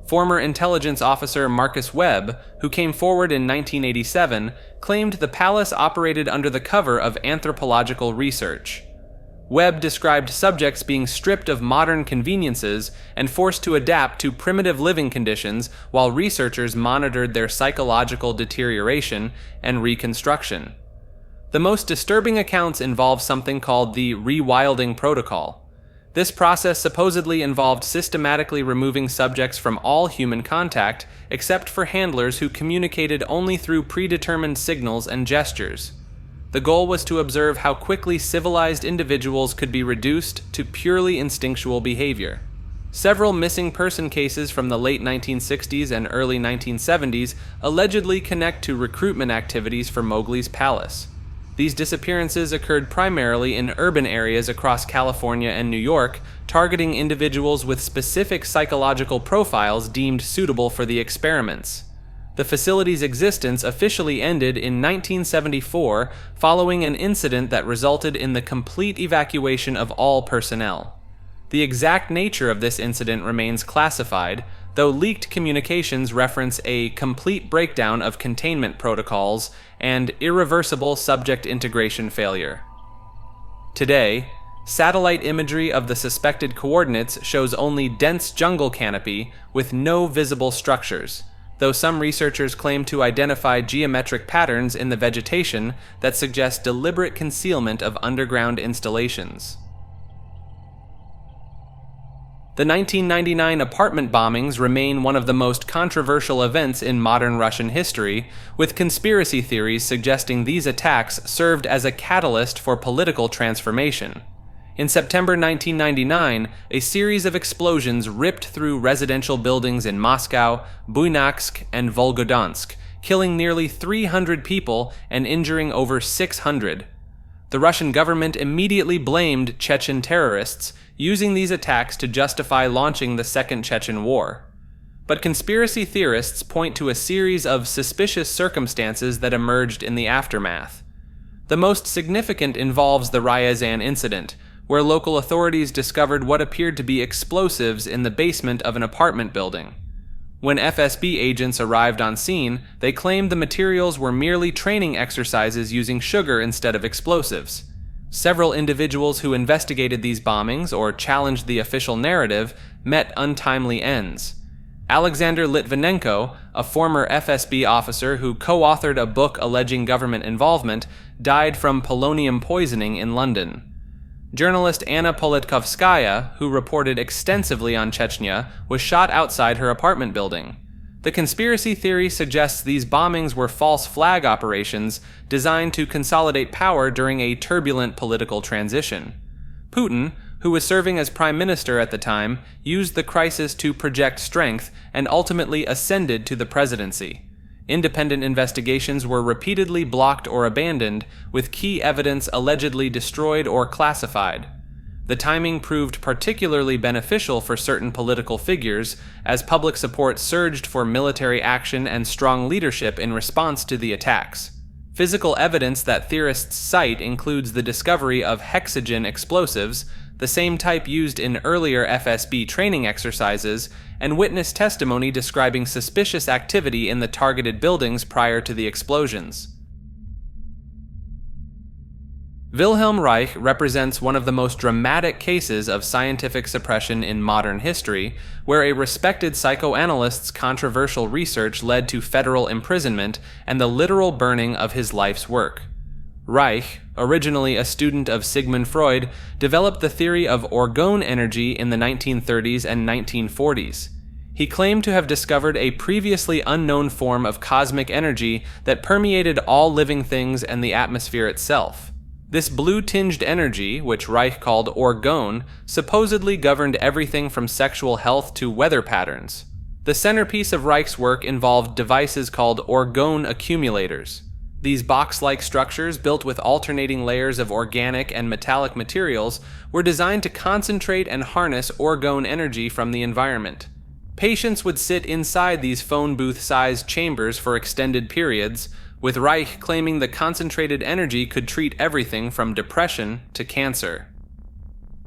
Former intelligence officer Marcus Webb, who came forward in 1987, claimed the palace operated under the cover of anthropological research. Webb described subjects being stripped of modern conveniences and forced to adapt to primitive living conditions while researchers monitored their psychological deterioration and reconstruction. The most disturbing accounts involve something called the rewilding protocol. This process supposedly involved systematically removing subjects from all human contact except for handlers who communicated only through predetermined signals and gestures. The goal was to observe how quickly civilized individuals could be reduced to purely instinctual behavior. Several missing person cases from the late 1960s and early 1970s allegedly connect to recruitment activities for Mowgli's palace. These disappearances occurred primarily in urban areas across California and New York, targeting individuals with specific psychological profiles deemed suitable for the experiments. The facility's existence officially ended in 1974 following an incident that resulted in the complete evacuation of all personnel. The exact nature of this incident remains classified, though leaked communications reference a complete breakdown of containment protocols and irreversible subject integration failure. Today, satellite imagery of the suspected coordinates shows only dense jungle canopy with no visible structures, though some researchers claim to identify geometric patterns in the vegetation that suggest deliberate concealment of underground installations. The 1999 apartment bombings remain one of the most controversial events in modern Russian history, with conspiracy theories suggesting these attacks served as a catalyst for political transformation. In September 1999, a series of explosions ripped through residential buildings in Moscow, Buynaksk, and Volgodonsk, killing nearly 300 people and injuring over 600. The Russian government immediately blamed Chechen terrorists, using these attacks to justify launching the Second Chechen War. But conspiracy theorists point to a series of suspicious circumstances that emerged in the aftermath. The most significant involves the Ryazan incident, where local authorities discovered what appeared to be explosives in the basement of an apartment building. When FSB agents arrived on scene, they claimed the materials were merely training exercises using sugar instead of explosives. Several individuals who investigated these bombings or challenged the official narrative met untimely ends. Alexander Litvinenko, a former FSB officer who co-authored a book alleging government involvement, died from polonium poisoning in London. Journalist Anna Politkovskaya, who reported extensively on Chechnya, was shot outside her apartment building. The conspiracy theory suggests these bombings were false flag operations designed to consolidate power during a turbulent political transition. Putin, who was serving as prime minister at the time, used the crisis to project strength and ultimately ascended to the presidency. Independent investigations were repeatedly blocked or abandoned, with key evidence allegedly destroyed or classified. The timing proved particularly beneficial for certain political figures, as public support surged for military action and strong leadership in response to the attacks. Physical evidence that theorists cite includes the discovery of hexagen explosives, the same type used in earlier FSB training exercises, and witness testimony describing suspicious activity in the targeted buildings prior to the explosions. Wilhelm Reich represents one of the most dramatic cases of scientific suppression in modern history, where a respected psychoanalyst's controversial research led to federal imprisonment and the literal burning of his life's work. Reich, originally a student of Sigmund Freud, developed the theory of orgone energy in the 1930s and 1940s. He claimed to have discovered a previously unknown form of cosmic energy that permeated all living things and the atmosphere itself. This blue-tinged energy, which Reich called orgone, supposedly governed everything from sexual health to weather patterns. The centerpiece of Reich's work involved devices called orgone accumulators. These box-like structures, built with alternating layers of organic and metallic materials, were designed to concentrate and harness orgone energy from the environment. Patients would sit inside these phone booth-sized chambers for extended periods, with Reich claiming the concentrated energy could treat everything from depression to cancer.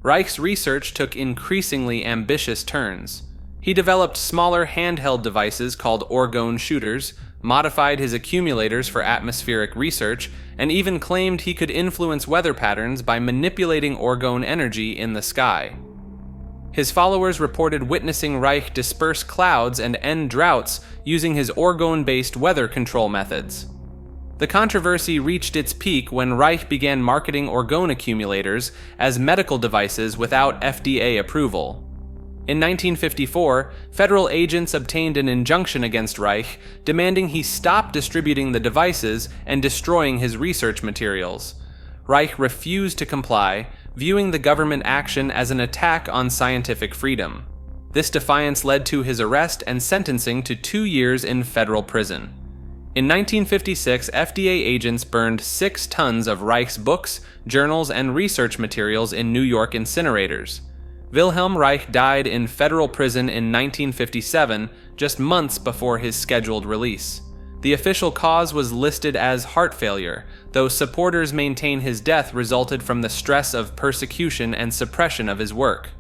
Reich's research took increasingly ambitious turns. He developed smaller handheld devices called orgone shooters, modified his accumulators for atmospheric research, and even claimed he could influence weather patterns by manipulating orgone energy in the sky. His followers reported witnessing Reich disperse clouds and end droughts using his orgone-based weather control methods. The controversy reached its peak when Reich began marketing orgone accumulators as medical devices without FDA approval. In 1954, federal agents obtained an injunction against Reich, demanding he stop distributing the devices and destroying his research materials. Reich refused to comply, viewing the government action as an attack on scientific freedom. This defiance led to his arrest and sentencing to 2 years in federal prison. In 1956, FDA agents burned 6 tons of Reich's books, journals, and research materials in New York incinerators. Wilhelm Reich died in federal prison in 1957, just months before his scheduled release. The official cause was listed as heart failure, though supporters maintain his death resulted from the stress of persecution and suppression of his work.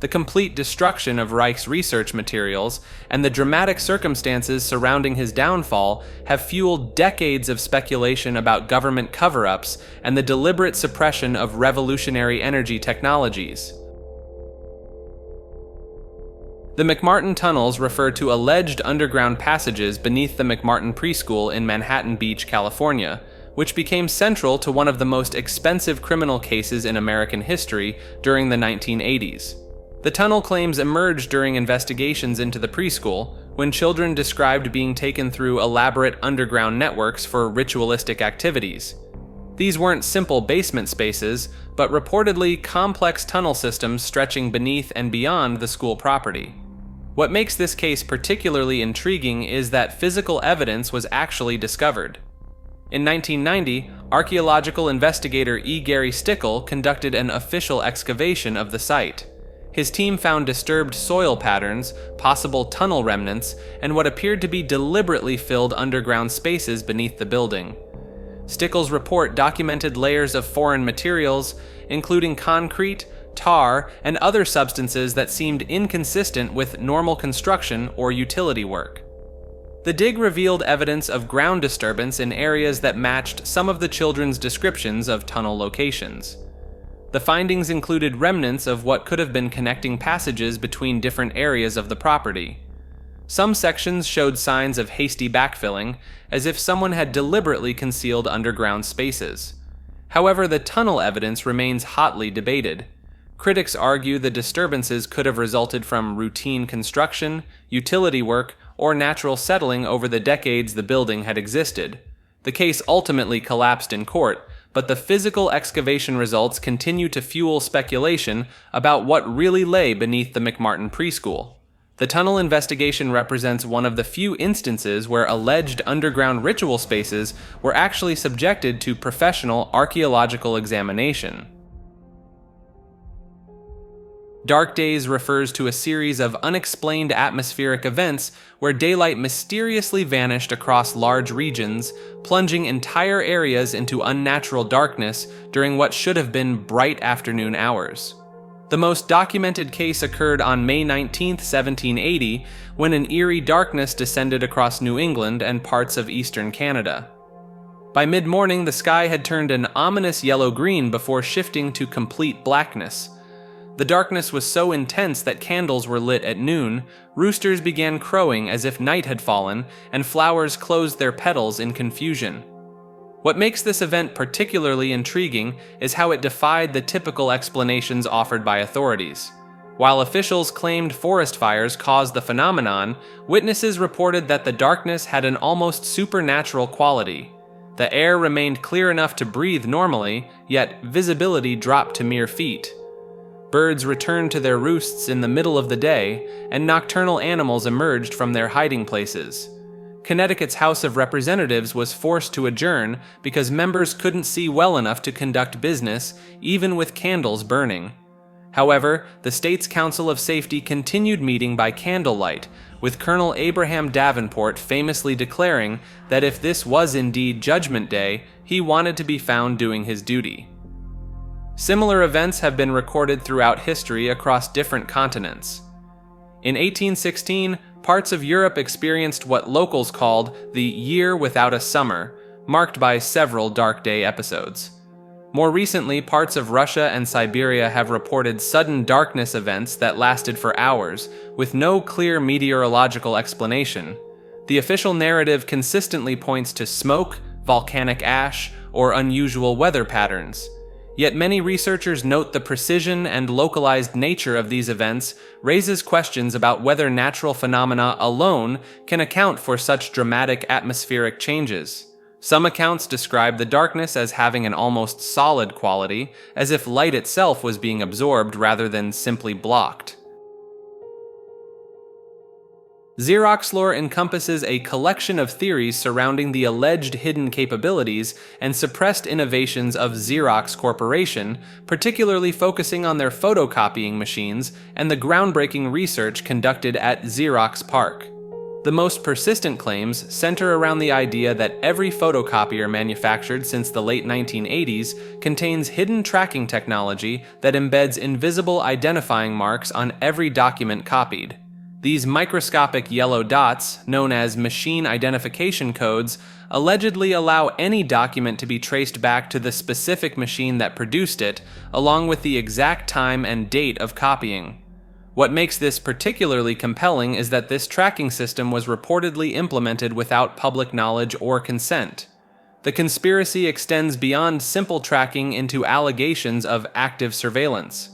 The complete destruction of Reich's research materials and the dramatic circumstances surrounding his downfall have fueled decades of speculation about government cover-ups and the deliberate suppression of revolutionary energy technologies. The McMartin tunnels refer to alleged underground passages beneath the McMartin preschool in Manhattan Beach, California, which became central to one of the most expensive criminal cases in American history during the 1980s. The tunnel claims emerged during investigations into the preschool, when children described being taken through elaborate underground networks for ritualistic activities. These weren't simple basement spaces, but reportedly complex tunnel systems stretching beneath and beyond the school property. What makes this case particularly intriguing is that physical evidence was actually discovered. In 1990, archaeological investigator E. Gary Stickle conducted an official excavation of the site. His team found disturbed soil patterns, possible tunnel remnants, and what appeared to be deliberately filled underground spaces beneath the building. Stickle's report documented layers of foreign materials, including concrete, tar, and other substances that seemed inconsistent with normal construction or utility work. The dig revealed evidence of ground disturbance in areas that matched some of the children's descriptions of tunnel locations. The findings included remnants of what could have been connecting passages between different areas of the property. Some sections showed signs of hasty backfilling, as if someone had deliberately concealed underground spaces. However, the tunnel evidence remains hotly debated. Critics argue the disturbances could have resulted from routine construction, utility work, or natural settling over the decades the building had existed. The case ultimately collapsed in court, but the physical excavation results continue to fuel speculation about what really lay beneath the McMartin preschool. The tunnel investigation represents one of the few instances where alleged underground ritual spaces were actually subjected to professional archaeological examination. Dark days refers to a series of unexplained atmospheric events where daylight mysteriously vanished across large regions, plunging entire areas into unnatural darkness during what should have been bright afternoon hours. The most documented case occurred on May 19, 1780, when an eerie darkness descended across New England and parts of eastern Canada. By mid-morning, the sky had turned an ominous yellow-green before shifting to complete blackness. The darkness was so intense that candles were lit at noon, roosters began crowing as if night had fallen, and flowers closed their petals in confusion. What makes this event particularly intriguing is how it defied the typical explanations offered by authorities. While officials claimed forest fires caused the phenomenon, witnesses reported that the darkness had an almost supernatural quality. The air remained clear enough to breathe normally, yet visibility dropped to mere feet. Birds returned to their roosts in the middle of the day, and nocturnal animals emerged from their hiding places. Connecticut's House of Representatives was forced to adjourn because members couldn't see well enough to conduct business, even with candles burning. However, the state's Council of Safety continued meeting by candlelight, with Colonel Abraham Davenport famously declaring that if this was indeed Judgment Day, he wanted to be found doing his duty. Similar events have been recorded throughout history across different continents. In 1816, parts of Europe experienced what locals called the Year Without a Summer, marked by several dark day episodes. More recently, parts of Russia and Siberia have reported sudden darkness events that lasted for hours, with no clear meteorological explanation. The official narrative consistently points to smoke, volcanic ash, or unusual weather patterns. Yet many researchers note the precision and localized nature of these events raises questions about whether natural phenomena alone can account for such dramatic atmospheric changes. Some accounts describe the darkness as having an almost solid quality, as if light itself was being absorbed rather than simply blocked. Xeroxlore encompasses a collection of theories surrounding the alleged hidden capabilities and suppressed innovations of Xerox Corporation, particularly focusing on their photocopying machines and the groundbreaking research conducted at Xerox PARC. The most persistent claims center around the idea that every photocopier manufactured since the late 1980s contains hidden tracking technology that embeds invisible identifying marks on every document copied. These microscopic yellow dots, known as machine identification codes, allegedly allow any document to be traced back to the specific machine that produced it, along with the exact time and date of copying. What makes this particularly compelling is that this tracking system was reportedly implemented without public knowledge or consent. The conspiracy extends beyond simple tracking into allegations of active surveillance.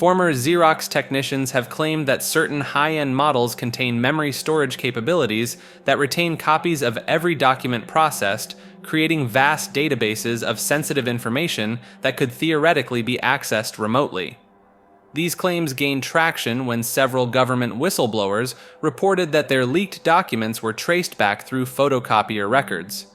Former Xerox technicians have claimed that certain high-end models contain memory storage capabilities that retain copies of every document processed, creating vast databases of sensitive information that could theoretically be accessed remotely. These claims gained traction when several government whistleblowers reported that their leaked documents were traced back through photocopier records.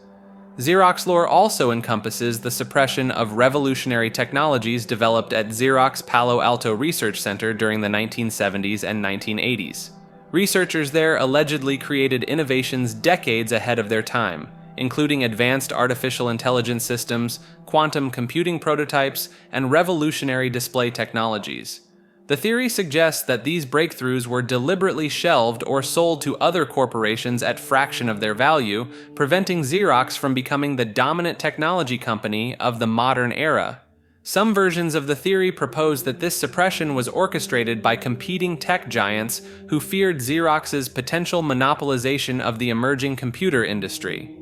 Xeroxlore also encompasses the suppression of revolutionary technologies developed at Xerox Palo Alto Research Center during the 1970s and 1980s. Researchers there allegedly created innovations decades ahead of their time, including advanced artificial intelligence systems, quantum computing prototypes, and revolutionary display technologies. The theory suggests that these breakthroughs were deliberately shelved or sold to other corporations at fraction of their value, preventing Xerox from becoming the dominant technology company of the modern era. Some versions of the theory propose that this suppression was orchestrated by competing tech giants who feared Xerox's potential monopolization of the emerging computer industry.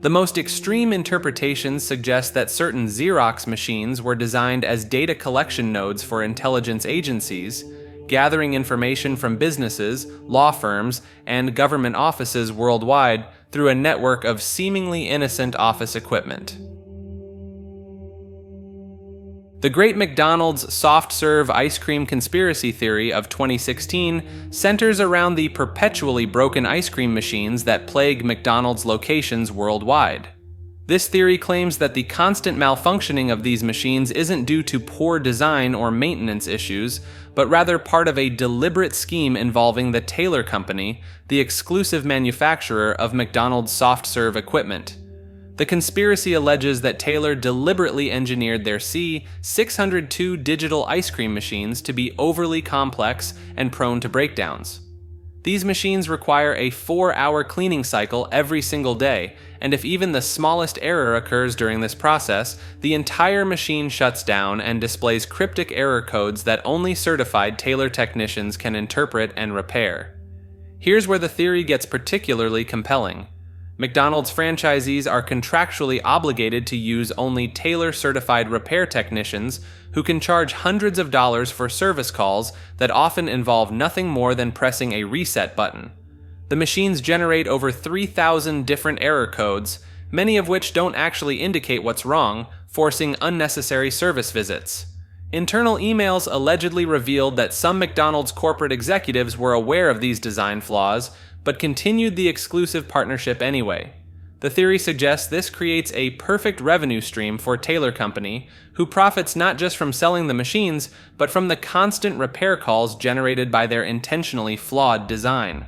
The most extreme interpretations suggest that certain Xerox machines were designed as data collection nodes for intelligence agencies, gathering information from businesses, law firms, and government offices worldwide through a network of seemingly innocent office equipment. The Great McDonald's soft-serve ice cream conspiracy theory of 2016 centers around the perpetually broken ice cream machines that plague McDonald's locations worldwide. This theory claims that the constant malfunctioning of these machines isn't due to poor design or maintenance issues, but rather part of a deliberate scheme involving the Taylor Company, the exclusive manufacturer of McDonald's soft-serve equipment. The conspiracy alleges that Taylor deliberately engineered their C602 digital ice cream machines to be overly complex and prone to breakdowns. These machines require a 4-hour cleaning cycle every single day, and if even the smallest error occurs during this process, the entire machine shuts down and displays cryptic error codes that only certified Taylor technicians can interpret and repair. Here's where the theory gets particularly compelling. McDonald's franchisees are contractually obligated to use only Taylor-certified repair technicians who can charge hundreds of dollars for service calls that often involve nothing more than pressing a reset button. The machines generate over 3,000 different error codes, many of which don't actually indicate what's wrong, forcing unnecessary service visits. Internal emails allegedly revealed that some McDonald's corporate executives were aware of these design flaws, but continued the exclusive partnership anyway. The theory suggests this creates a perfect revenue stream for Taylor Company, who profits not just from selling the machines, but from the constant repair calls generated by their intentionally flawed design.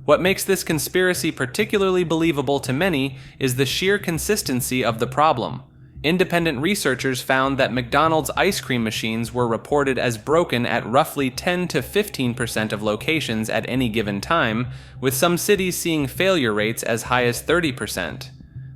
What makes this conspiracy particularly believable to many is the sheer consistency of the problem. Independent researchers found that McDonald's ice cream machines were reported as broken at roughly 10 to 15% of locations at any given time, with some cities seeing failure rates as high as 30%.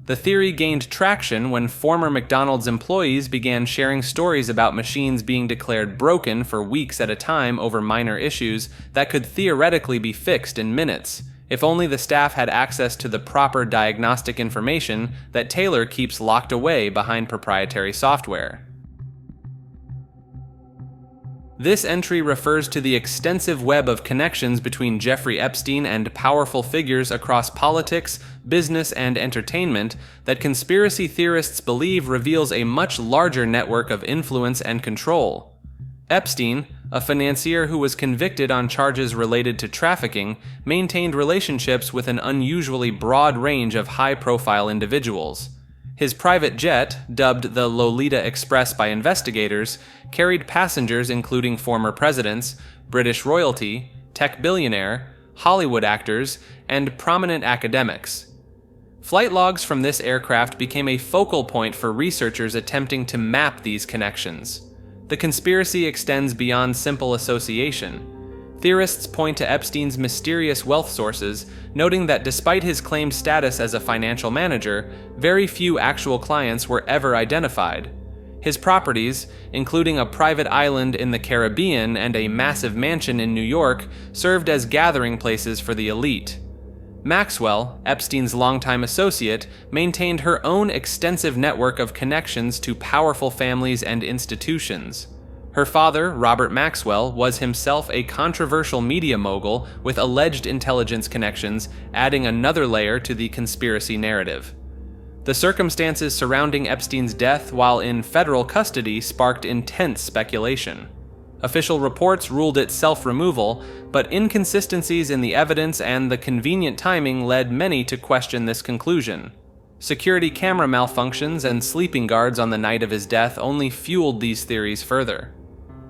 The theory gained traction when former McDonald's employees began sharing stories about machines being declared broken for weeks at a time over minor issues that could theoretically be fixed in minutes, if only the staff had access to the proper diagnostic information that Taylor keeps locked away behind proprietary software. This entry refers to the extensive web of connections between Jeffrey Epstein and powerful figures across politics, business, and entertainment that conspiracy theorists believe reveals a much larger network of influence and control. Epstein, a financier who was convicted on charges related to trafficking, maintained relationships with an unusually broad range of high-profile individuals. His private jet, dubbed the Lolita Express by investigators, carried passengers including former presidents, British royalty, tech billionaire, Hollywood actors, and prominent academics. Flight logs from this aircraft became a focal point for researchers attempting to map these connections. The conspiracy extends beyond simple association. Theorists point to Epstein's mysterious wealth sources, noting that despite his claimed status as a financial manager, very few actual clients were ever identified. His properties, including a private island in the Caribbean and a massive mansion in New York, served as gathering places for the elite. Maxwell, Epstein's longtime associate, maintained her own extensive network of connections to powerful families and institutions. Her father, Robert Maxwell, was himself a controversial media mogul with alleged intelligence connections, adding another layer to the conspiracy narrative. The circumstances surrounding Epstein's death while in federal custody sparked intense speculation. Official reports ruled it self-removal, but inconsistencies in the evidence and the convenient timing led many to question this conclusion. Security camera malfunctions and sleeping guards on the night of his death only fueled these theories further.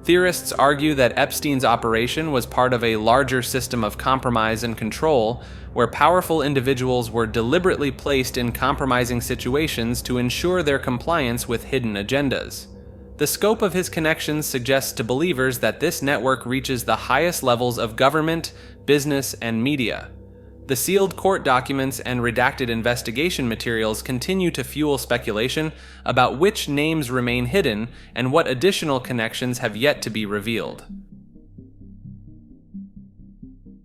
Theorists argue that Epstein's operation was part of a larger system of compromise and control, where powerful individuals were deliberately placed in compromising situations to ensure their compliance with hidden agendas. The scope of his connections suggests to believers that this network reaches the highest levels of government, business, and media. The sealed court documents and redacted investigation materials continue to fuel speculation about which names remain hidden and what additional connections have yet to be revealed.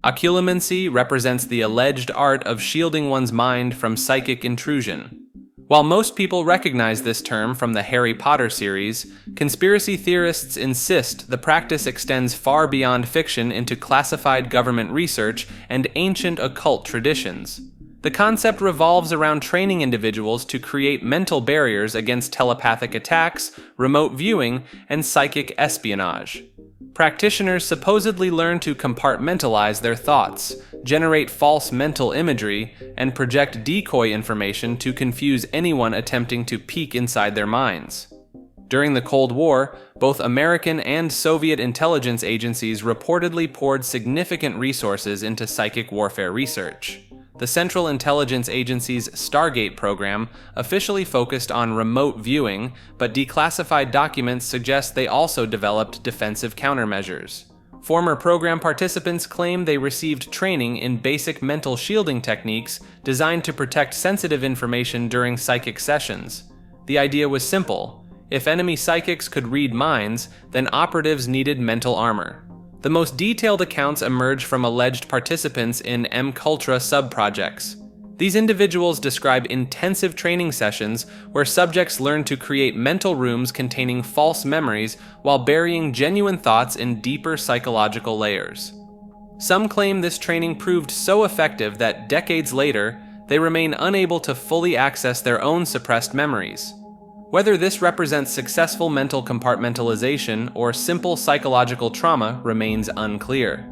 Occlumency represents the alleged art of shielding one's mind from psychic intrusion. While most people recognize this term from the Harry Potter series, conspiracy theorists insist the practice extends far beyond fiction into classified government research and ancient occult traditions. The concept revolves around training individuals to create mental barriers against telepathic attacks, remote viewing, and psychic espionage. Practitioners supposedly learn to compartmentalize their thoughts, generate false mental imagery, and project decoy information to confuse anyone attempting to peek inside their minds. During the Cold War, both American and Soviet intelligence agencies reportedly poured significant resources into psychic warfare research. The Central Intelligence Agency's Stargate program officially focused on remote viewing, but declassified documents suggest they also developed defensive countermeasures. Former program participants claim they received training in basic mental shielding techniques designed to protect sensitive information during psychic sessions. The idea was simple. If enemy psychics could read minds, then operatives needed mental armor. The most detailed accounts emerge from alleged participants in M-Cultra subprojects. These individuals describe intensive training sessions where subjects learn to create mental rooms containing false memories while burying genuine thoughts in deeper psychological layers. Some claim this training proved so effective that decades later, they remain unable to fully access their own suppressed memories. Whether this represents successful mental compartmentalization or simple psychological trauma remains unclear.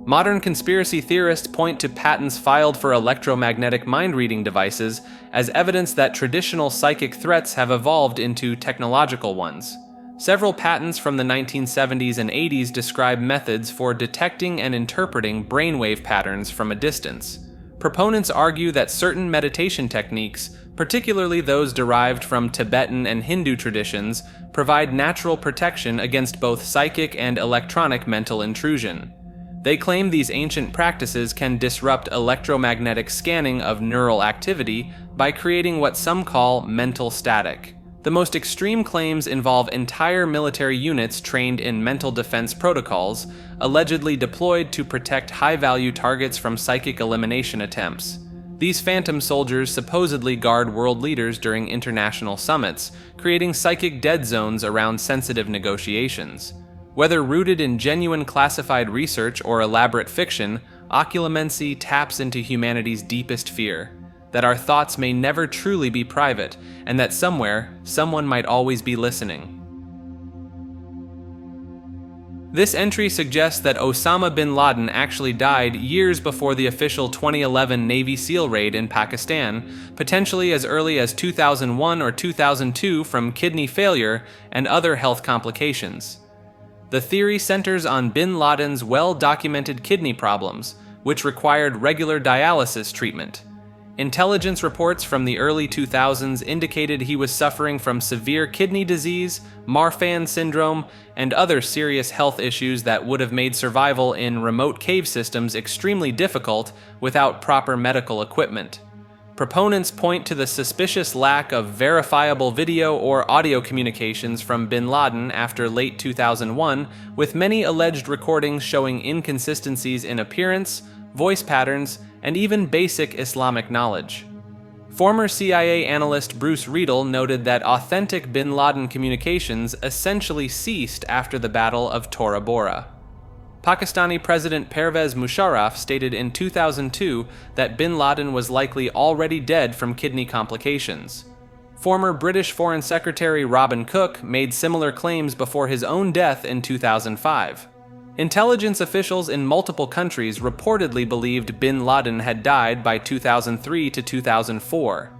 Modern conspiracy theorists point to patents filed for electromagnetic mind-reading devices as evidence that traditional psychic threats have evolved into technological ones. Several patents from the 1970s and 80s describe methods for detecting and interpreting brainwave patterns from a distance. Proponents argue that certain meditation techniques, particularly those derived from Tibetan and Hindu traditions, provide natural protection against both psychic and electronic mental intrusion. They claim these ancient practices can disrupt electromagnetic scanning of neural activity by creating what some call mental static. The most extreme claims involve entire military units trained in mental defense protocols, allegedly deployed to protect high-value targets from psychic elimination attempts. These phantom soldiers supposedly guard world leaders during international summits, creating psychic dead zones around sensitive negotiations. Whether rooted in genuine classified research or elaborate fiction, occlumency taps into humanity's deepest fear: that our thoughts may never truly be private, and that somewhere, someone might always be listening. This entry suggests that Osama bin Laden actually died years before the official 2011 Navy SEAL raid in Pakistan, potentially as early as 2001 or 2002 from kidney failure and other health complications. The theory centers on bin Laden's well-documented kidney problems, which required regular dialysis treatment. Intelligence reports from the early 2000s indicated he was suffering from severe kidney disease, Marfan syndrome, and other serious health issues that would have made survival in remote cave systems extremely difficult without proper medical equipment. Proponents point to the suspicious lack of verifiable video or audio communications from bin Laden after late 2001, with many alleged recordings showing inconsistencies in appearance, voice patterns, and even basic Islamic knowledge. Former CIA analyst Bruce Riedel noted that authentic bin Laden communications essentially ceased after the Battle of Tora Bora. Pakistani President Pervez Musharraf stated in 2002 that bin Laden was likely already dead from kidney complications. Former British Foreign Secretary Robin Cook made similar claims before his own death in 2005. Intelligence officials in multiple countries reportedly believed bin Laden had died by 2003 to 2004.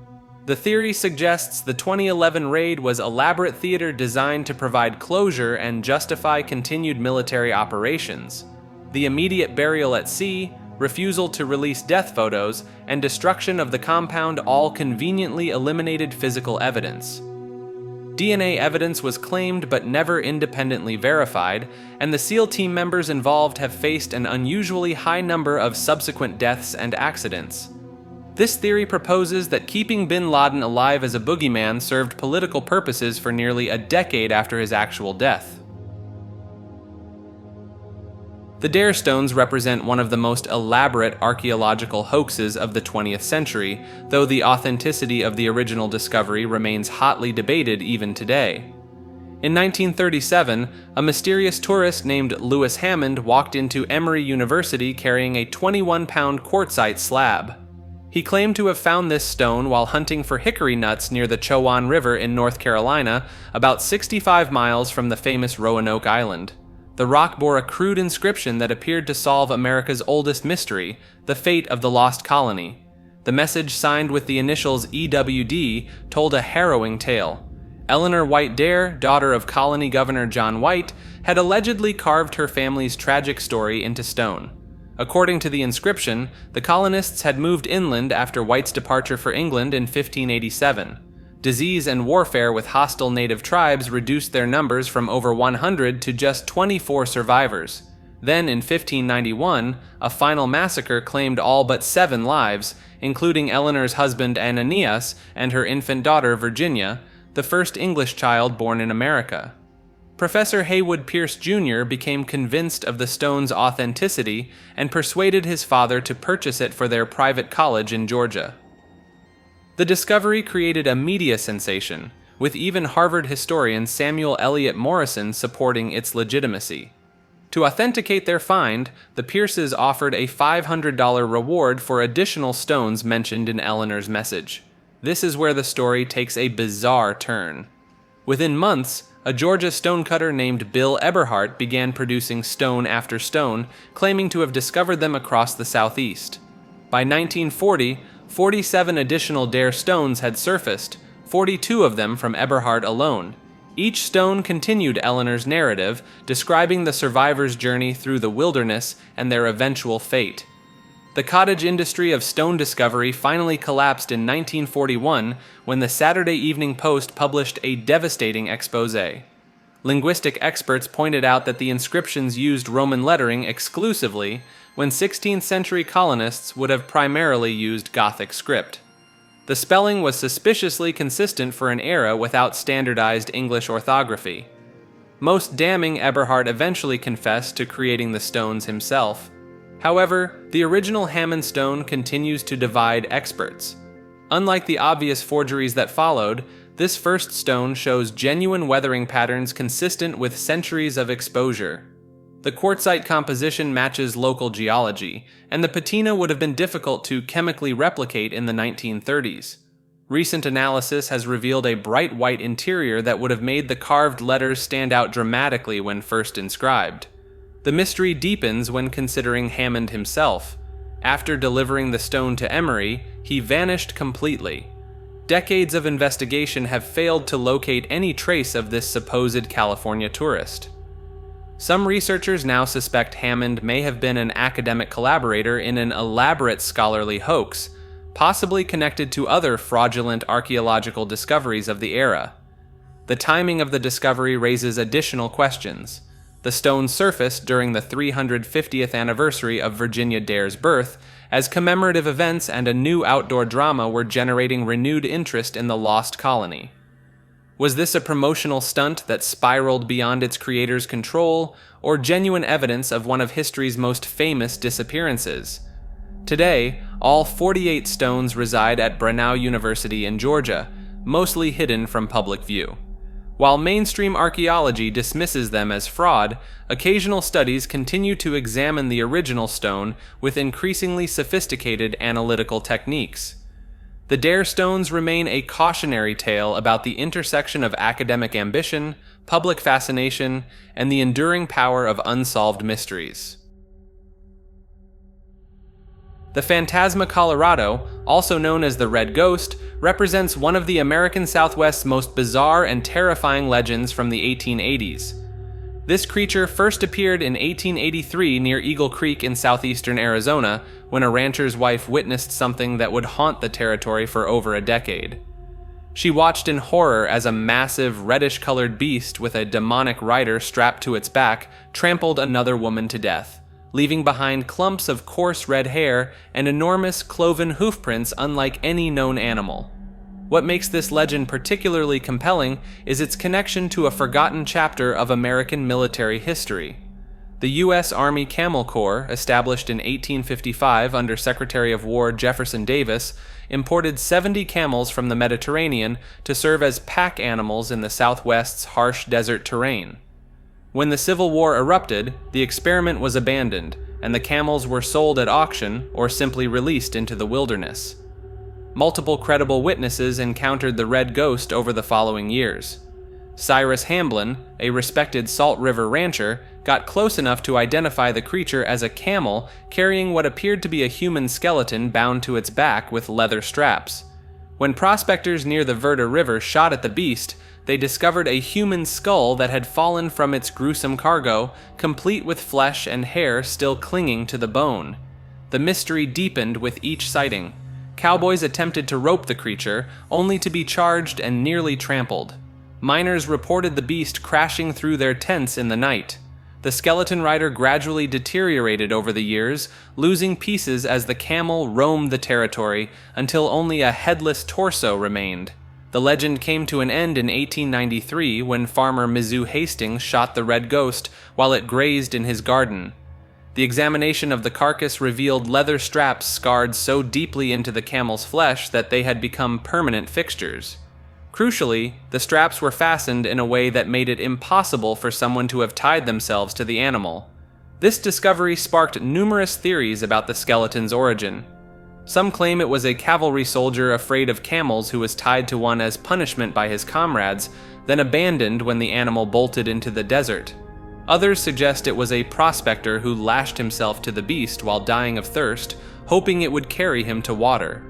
The theory suggests the 2011 raid was elaborate theater designed to provide closure and justify continued military operations. The immediate burial at sea, refusal to release death photos, and destruction of the compound all conveniently eliminated physical evidence. DNA evidence was claimed but never independently verified, and the SEAL team members involved have faced an unusually high number of subsequent deaths and accidents. This theory proposes that keeping bin Laden alive as a boogeyman served political purposes for nearly a decade after his actual death. The Dare Stones represent one of the most elaborate archaeological hoaxes of the 20th century, though the authenticity of the original discovery remains hotly debated even today. In 1937, a mysterious tourist named Lewis Hammond walked into Emory University carrying a 21-pound quartzite slab. He claimed to have found this stone while hunting for hickory nuts near the Chowan River in North Carolina, about 65 miles from the famous Roanoke Island. The rock bore a crude inscription that appeared to solve America's oldest mystery, the fate of the lost colony. The message, signed with the initials EWD, told a harrowing tale. Eleanor White Dare, daughter of colony governor John White, had allegedly carved her family's tragic story into stone. According to the inscription, the colonists had moved inland after White's departure for England in 1587. Disease and warfare with hostile native tribes reduced their numbers from over 100 to just 24 survivors. Then, in 1591, a final massacre claimed all but 7 lives, including Eleanor's husband Ananias and her infant daughter Virginia, the first English child born in America. Professor Haywood Pierce Jr. became convinced of the stone's authenticity and persuaded his father to purchase it for their private college in Georgia. The discovery created a media sensation, with even Harvard historian Samuel Eliot Morison supporting its legitimacy. To authenticate their find, the Pierces offered a $500 reward for additional stones mentioned in Eleanor's message. This is where the story takes a bizarre turn. Within months, a Georgia stonecutter named Bill Eberhardt began producing stone after stone, claiming to have discovered them across the southeast. By 1940, 47 additional Dare stones had surfaced, 42 of them from Eberhardt alone. Each stone continued Eleanor's narrative, describing the survivors' journey through the wilderness and their eventual fate. The cottage industry of stone discovery finally collapsed in 1941 when the Saturday Evening Post published a devastating exposé. Linguistic experts pointed out that the inscriptions used Roman lettering exclusively, when 16th century colonists would have primarily used Gothic script. The spelling was suspiciously consistent for an era without standardized English orthography. Most damning, Eberhardt eventually confessed to creating the stones himself. However, the original Hammond stone continues to divide experts. Unlike the obvious forgeries that followed, this first stone shows genuine weathering patterns consistent with centuries of exposure. The quartzite composition matches local geology, and the patina would have been difficult to chemically replicate in the 1930s. Recent analysis has revealed a bright white interior that would have made the carved letters stand out dramatically when first inscribed. The mystery deepens when considering Hammond himself. After delivering the stone to Emery, he vanished completely. Decades of investigation have failed to locate any trace of this supposed California tourist. Some researchers now suspect Hammond may have been an academic collaborator in an elaborate scholarly hoax, possibly connected to other fraudulent archaeological discoveries of the era. The timing of the discovery raises additional questions. The stone surfaced during the 350th anniversary of Virginia Dare's birth, as commemorative events and a new outdoor drama were generating renewed interest in the lost colony. Was this a promotional stunt that spiraled beyond its creator's control, or genuine evidence of one of history's most famous disappearances? Today, all 48 stones reside at Brenau University in Georgia, mostly hidden from public view. While mainstream archaeology dismisses them as fraud, occasional studies continue to examine the original stone with increasingly sophisticated analytical techniques. The Dare stones remain a cautionary tale about the intersection of academic ambition, public fascination, and the enduring power of unsolved mysteries. The Fantasma Colorado, also known as the Red Ghost, represents one of the American Southwest's most bizarre and terrifying legends from the 1880s. This creature first appeared in 1883 near Eagle Creek in southeastern Arizona, when a rancher's wife witnessed something that would haunt the territory for over a decade. She watched in horror as a massive, reddish-colored beast with a demonic rider strapped to its back trampled another woman to death, leaving behind clumps of coarse red hair and enormous cloven hoofprints unlike any known animal. What makes this legend particularly compelling is its connection to a forgotten chapter of American military history. The U.S. Army Camel Corps, established in 1855 under Secretary of War Jefferson Davis, imported 70 camels from the Mediterranean to serve as pack animals in the Southwest's harsh desert terrain. When the Civil War erupted, the experiment was abandoned, and the camels were sold at auction or simply released into the wilderness. Multiple credible witnesses encountered the Red Ghost over the following years. Cyrus Hamblin, a respected Salt River rancher, got close enough to identify the creature as a camel carrying what appeared to be a human skeleton bound to its back with leather straps. When prospectors near the Verda River shot at the beast, they discovered a human skull that had fallen from its gruesome cargo, complete with flesh and hair still clinging to the bone. The mystery deepened with each sighting. Cowboys attempted to rope the creature, only to be charged and nearly trampled. Miners reported the beast crashing through their tents in the night. The skeleton rider gradually deteriorated over the years, losing pieces as the camel roamed the territory until only a headless torso remained. The legend came to an end in 1893 when farmer Mizzou Hastings shot the red ghost while it grazed in his garden. The examination of the carcass revealed leather straps scarred so deeply into the camel's flesh that they had become permanent fixtures. Crucially, the straps were fastened in a way that made it impossible for someone to have tied themselves to the animal. This discovery sparked numerous theories about the skeleton's origin. Some claim it was a cavalry soldier afraid of camels who was tied to one as punishment by his comrades, then abandoned when the animal bolted into the desert. Others suggest it was a prospector who lashed himself to the beast while dying of thirst, hoping it would carry him to water.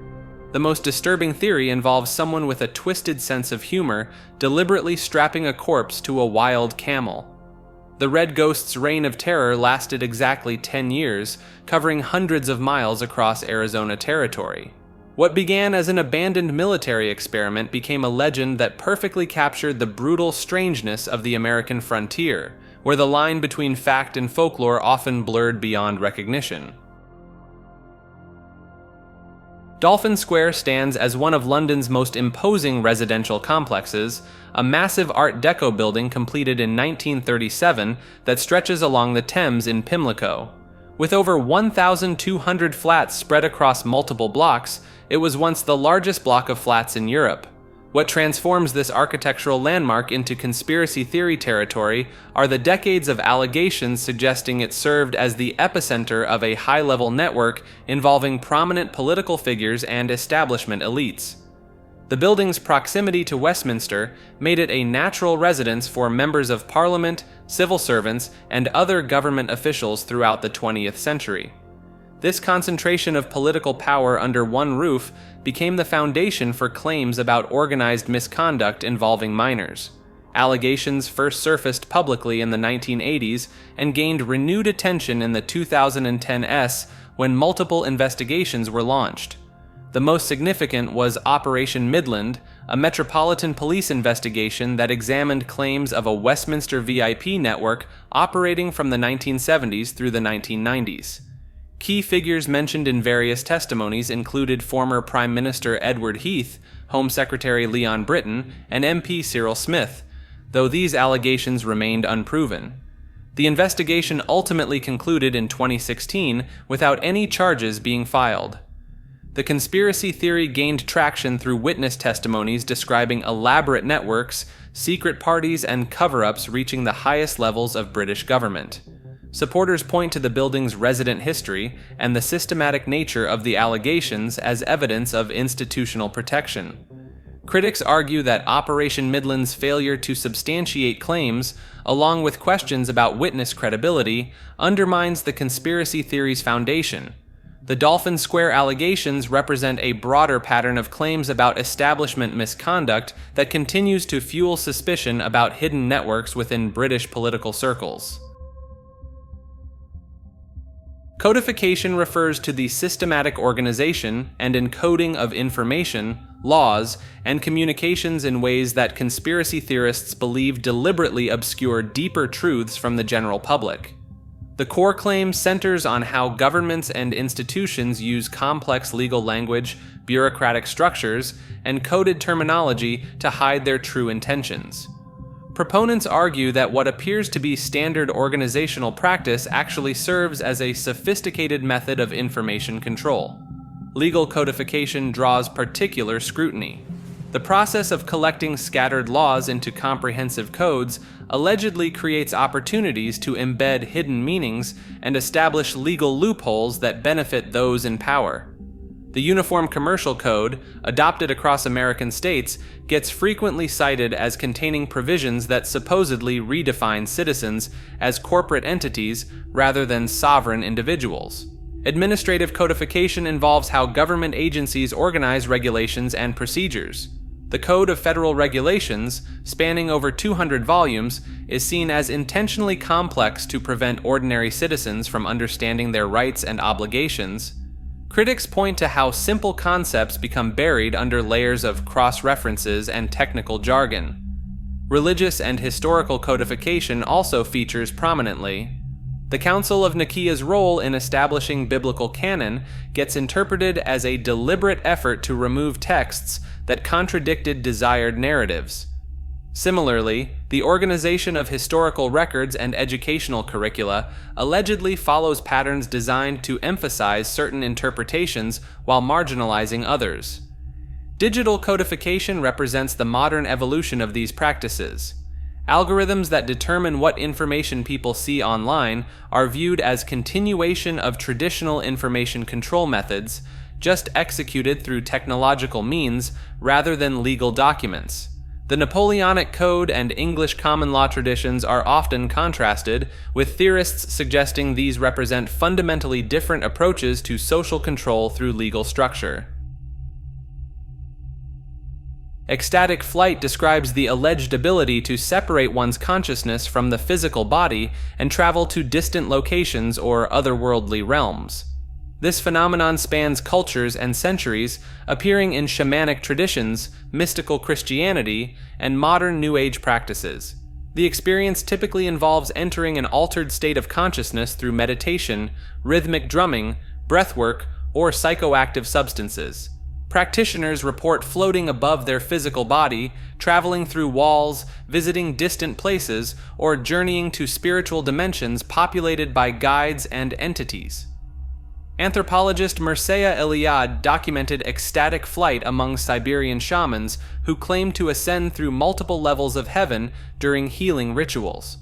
The most disturbing theory involves someone with a twisted sense of humor deliberately strapping a corpse to a wild camel. The Red Ghost's reign of terror lasted exactly 10 years, covering hundreds of miles across Arizona territory. What began as an abandoned military experiment became a legend that perfectly captured the brutal strangeness of the American frontier, where the line between fact and folklore often blurred beyond recognition. Dolphin Square stands as one of London's most imposing residential complexes, a massive Art Deco building completed in 1937 that stretches along the Thames in Pimlico. With over 1,200 flats spread across multiple blocks, it was once the largest block of flats in Europe. What transforms this architectural landmark into conspiracy theory territory are the decades of allegations suggesting it served as the epicenter of a high-level network involving prominent political figures and establishment elites. The building's proximity to Westminster made it a natural residence for members of Parliament, civil servants, and other government officials throughout the 20th century. This concentration of political power under one roof became the foundation for claims about organized misconduct involving miners. Allegations first surfaced publicly in the 1980s and gained renewed attention in the 2010s when multiple investigations were launched. The most significant was Operation Midland, a metropolitan police investigation that examined claims of a Westminster VIP network operating from the 1970s through the 1990s. Key figures mentioned in various testimonies included former Prime Minister Edward Heath, Home Secretary Leon Britton, and MP Cyril Smith, though these allegations remained unproven. The investigation ultimately concluded in 2016 without any charges being filed. The conspiracy theory gained traction through witness testimonies describing elaborate networks, secret parties, and cover-ups reaching the highest levels of British government. Supporters point to the building's resident history and the systematic nature of the allegations as evidence of institutional protection. Critics argue that Operation Midland's failure to substantiate claims, along with questions about witness credibility, undermines the conspiracy theory's foundation. The Dolphin Square allegations represent a broader pattern of claims about establishment misconduct that continues to fuel suspicion about hidden networks within British political circles. Codification refers to the systematic organization and encoding of information, laws, and communications in ways that conspiracy theorists believe deliberately obscure deeper truths from the general public. The core claim centers on how governments and institutions use complex legal language, bureaucratic structures, and coded terminology to hide their true intentions. Proponents argue that what appears to be standard organizational practice actually serves as a sophisticated method of information control. Legal codification draws particular scrutiny. The process of collecting scattered laws into comprehensive codes allegedly creates opportunities to embed hidden meanings and establish legal loopholes that benefit those in power. The The Uniform Commercial Code, adopted across American states, gets frequently cited as containing provisions that supposedly redefine citizens as corporate entities rather than sovereign individuals. Administrative codification involves how government agencies organize regulations and procedures. The Code of Federal Regulations, spanning over 200 volumes, is seen as intentionally complex to prevent ordinary citizens from understanding their rights and obligations. Critics point to how simple concepts become buried under layers of cross-references and technical jargon. Religious and historical codification also features prominently. The Council of Nicaea's role in establishing biblical canon gets interpreted as a deliberate effort to remove texts that contradicted desired narratives. Similarly, the organization of historical records and educational curricula allegedly follows patterns designed to emphasize certain interpretations while marginalizing others. Digital codification represents the modern evolution of these practices. Algorithms that determine what information people see online are viewed as continuation of traditional information control methods, just executed through technological means rather than legal documents. The Napoleonic Code and English common law traditions are often contrasted, with theorists suggesting these represent fundamentally different approaches to social control through legal structure. Ecstatic flight describes the alleged ability to separate one's consciousness from the physical body and travel to distant locations or otherworldly realms. This phenomenon spans cultures and centuries, appearing in shamanic traditions, mystical Christianity, and modern New Age practices. The experience typically involves entering an altered state of consciousness through meditation, rhythmic drumming, breathwork, or psychoactive substances. Practitioners report floating above their physical body, traveling through walls, visiting distant places, or journeying to spiritual dimensions populated by guides and entities. Anthropologist Mircea Eliade documented ecstatic flight among Siberian shamans who claimed to ascend through multiple levels of heaven during healing rituals.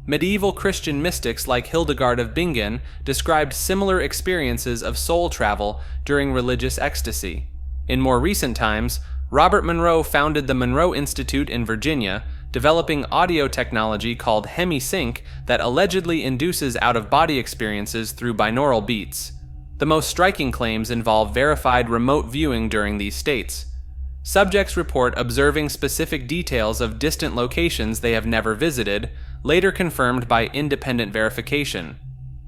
Medieval Christian mystics like Hildegard of Bingen described similar experiences of soul travel during religious ecstasy. In more recent times, Robert Monroe founded the Monroe Institute in Virginia, developing audio technology called hemisync that allegedly induces out-of-body experiences through binaural beats. The most striking claims involve verified remote viewing during these states. Subjects report observing specific details of distant locations they have never visited, later confirmed by independent verification.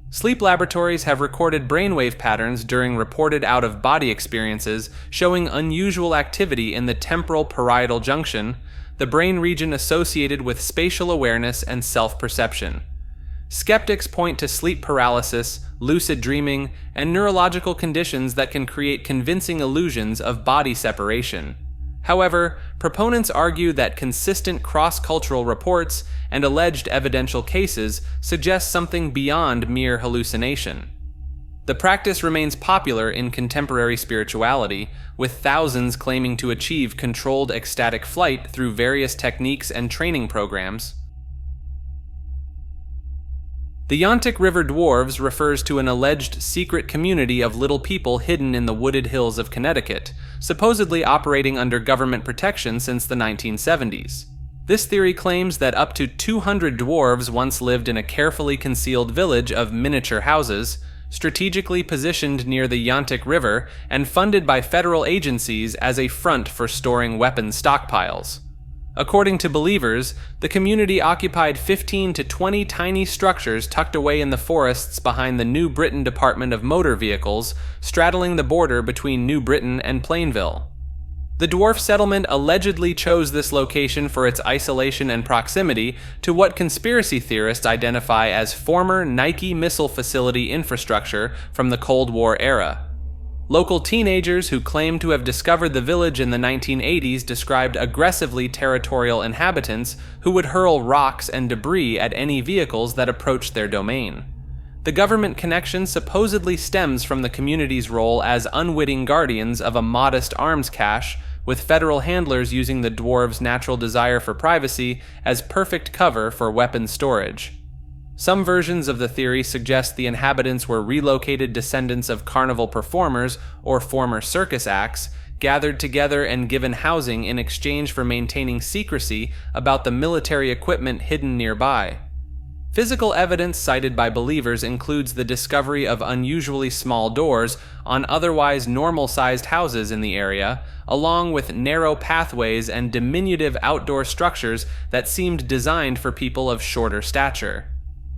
Sleep laboratories have recorded brainwave patterns during reported out-of-body experiences showing unusual activity in the temporal parietal junction, the brain region associated with spatial awareness and self-perception. Skeptics point to sleep paralysis, lucid dreaming, and neurological conditions that can create convincing illusions of body separation. However, proponents argue that consistent cross-cultural reports and alleged evidential cases suggest something beyond mere hallucination. The practice remains popular in contemporary spirituality, with thousands claiming to achieve controlled ecstatic flight through various techniques and training programs. The Yontic River Dwarves refers to an alleged secret community of little people hidden in the wooded hills of Connecticut, supposedly operating under government protection since the 1970s. This theory claims that up to 200 dwarves once lived in a carefully concealed village of miniature houses, strategically positioned near the Yontic River and funded by federal agencies as a front for storing weapons stockpiles. According to believers, the community occupied 15 to 20 tiny structures tucked away in the forests behind the New Britain Department of Motor Vehicles, straddling the border between New Britain and Plainville. The dwarf settlement allegedly chose this location for its isolation and proximity to what conspiracy theorists identify as former Nike missile facility infrastructure from the Cold War era. Local teenagers who claimed to have discovered the village in the 1980s described aggressively territorial inhabitants who would hurl rocks and debris at any vehicles that approached their domain. The government connection supposedly stems from the community's role as unwitting guardians of a modest arms cache, with federal handlers using the dwarves' natural desire for privacy as perfect cover for weapons storage. Some versions of the theory suggest the inhabitants were relocated descendants of carnival performers or former circus acts, gathered together and given housing in exchange for maintaining secrecy about the military equipment hidden nearby. Physical evidence cited by believers includes the discovery of unusually small doors on otherwise normal-sized houses in the area, along with narrow pathways and diminutive outdoor structures that seemed designed for people of shorter stature.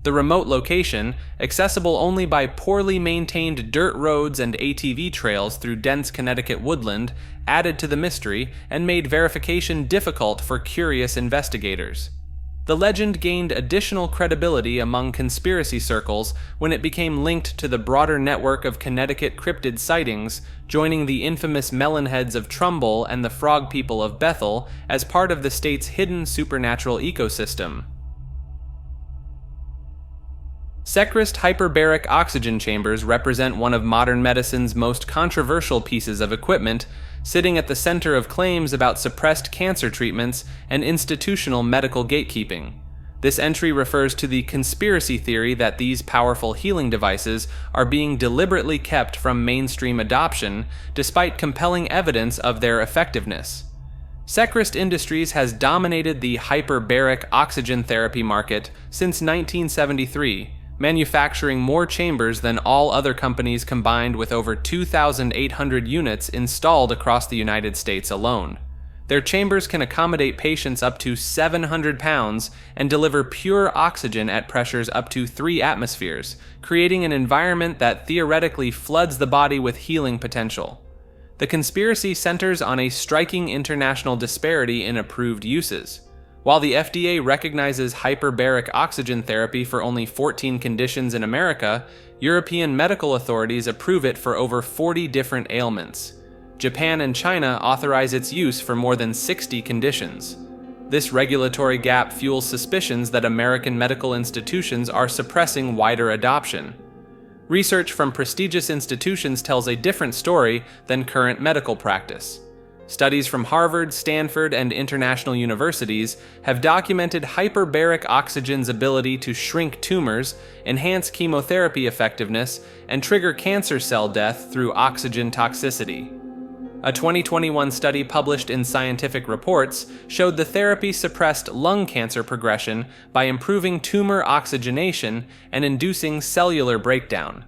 The remote location, accessible only by poorly maintained dirt roads and ATV trails through dense Connecticut woodland, added to the mystery and made verification difficult for curious investigators. The legend gained additional credibility among conspiracy circles when it became linked to the broader network of Connecticut cryptid sightings, joining the infamous Melonheads of Trumbull and the Frog People of Bethel as part of the state's hidden supernatural ecosystem. Secrist hyperbaric oxygen chambers represent one of modern medicine's most controversial pieces of equipment, sitting at the center of claims about suppressed cancer treatments and institutional medical gatekeeping. This entry refers to the conspiracy theory that these powerful healing devices are being deliberately kept from mainstream adoption, despite compelling evidence of their effectiveness. Secrist Industries has dominated the hyperbaric oxygen therapy market since 1973, manufacturing more chambers than all other companies combined, with over 2,800 units installed across the United States alone. Their chambers can accommodate patients up to 700 pounds and deliver pure oxygen at pressures up to 3 atmospheres, creating an environment that theoretically floods the body with healing potential. The conspiracy centers on a striking international disparity in approved uses. While the FDA recognizes hyperbaric oxygen therapy for only 14 conditions in America, European medical authorities approve it for over 40 different ailments. Japan and China authorize its use for more than 60 conditions. This regulatory gap fuels suspicions that American medical institutions are suppressing wider adoption. Research from prestigious institutions tells a different story than current medical practice. Studies from Harvard, Stanford, and international universities have documented hyperbaric oxygen's ability to shrink tumors, enhance chemotherapy effectiveness, and trigger cancer cell death through oxygen toxicity. A 2021 study published in Scientific Reports showed the therapy suppressed lung cancer progression by improving tumor oxygenation and inducing cellular breakdown.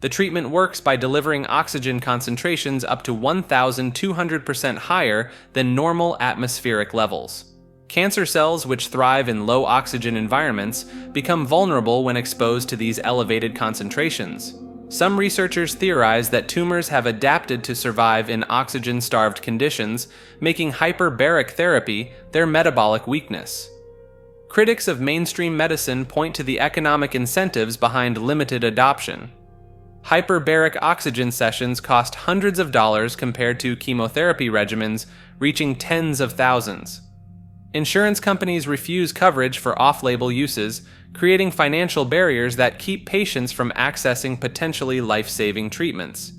The treatment works by delivering oxygen concentrations up to 1,200% higher than normal atmospheric levels. Cancer cells, which thrive in low oxygen environments, become vulnerable when exposed to these elevated concentrations. Some researchers theorize that tumors have adapted to survive in oxygen-starved conditions, making hyperbaric therapy their metabolic weakness. Critics of mainstream medicine point to the economic incentives behind limited adoption. Hyperbaric oxygen sessions cost hundreds of dollars compared to chemotherapy regimens, reaching tens of thousands. Insurance companies refuse coverage for off-label uses, creating financial barriers that keep patients from accessing potentially life-saving treatments.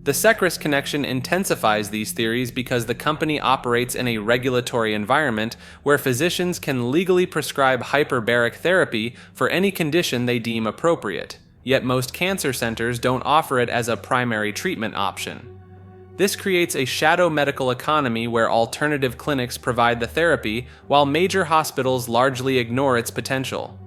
The Secrist connection intensifies these theories because the company operates in a regulatory environment where physicians can legally prescribe hyperbaric therapy for any condition they deem appropriate. Yet most cancer centers don't offer it as a primary treatment option. This creates a shadow medical economy where alternative clinics provide the therapy while major hospitals largely ignore its potential.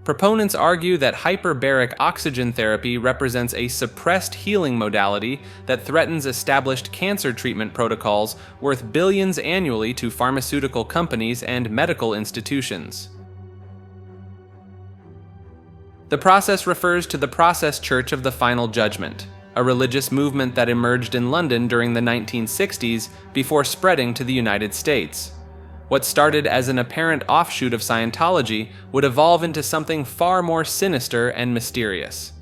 Proponents argue that hyperbaric oxygen therapy represents a suppressed healing modality that threatens established cancer treatment protocols worth billions annually to pharmaceutical companies and medical institutions. The process refers to the Process Church of the Final Judgment, a religious movement that emerged in London during the 1960s before spreading to the United States. What started as an apparent offshoot of Scientology would evolve into something far more sinister and mysterious.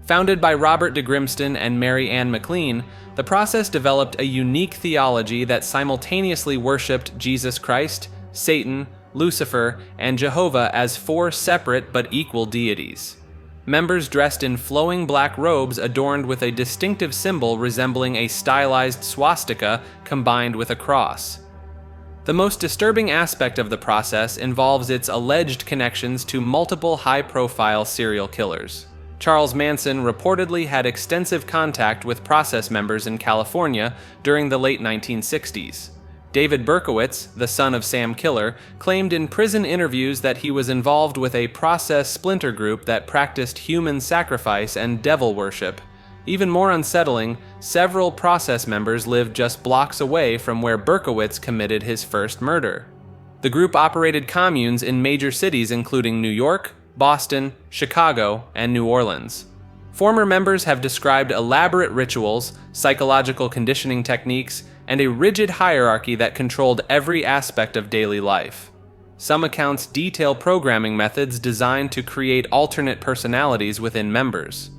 Founded by Robert de Grimston and Mary Ann McLean, the process developed a unique theology that simultaneously worshipped Jesus Christ, Satan, Lucifer, and Jehovah as 4 separate but equal deities. Members dressed in flowing black robes adorned with a distinctive symbol resembling a stylized swastika combined with a cross. The most disturbing aspect of the process involves its alleged connections to multiple high-profile serial killers. Charles Manson reportedly had extensive contact with process members in California during the late 1960s. David Berkowitz, the son of Sam Killer, claimed in prison interviews that he was involved with a process splinter group that practiced human sacrifice and devil worship. Even more unsettling, several process members lived just blocks away from where Berkowitz committed his first murder. The group operated communes in major cities including New York, Boston, Chicago, and New Orleans. Former members have described elaborate rituals, psychological conditioning techniques, and a rigid hierarchy that controlled every aspect of daily life. Some accounts detail programming methods designed to create alternate personalities within members.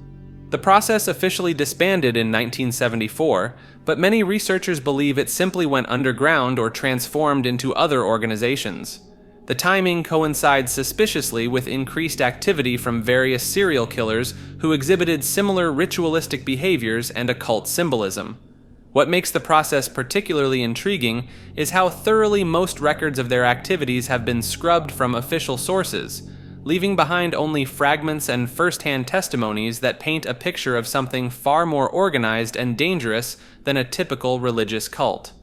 The process officially disbanded in 1974, but many researchers believe it simply went underground or transformed into other organizations. The timing coincides suspiciously with increased activity from various serial killers who exhibited similar ritualistic behaviors and occult symbolism. What makes the process particularly intriguing is how thoroughly most records of their activities have been scrubbed from official sources, leaving behind only fragments and first-hand testimonies that paint a picture of something far more organized and dangerous than a typical religious cult.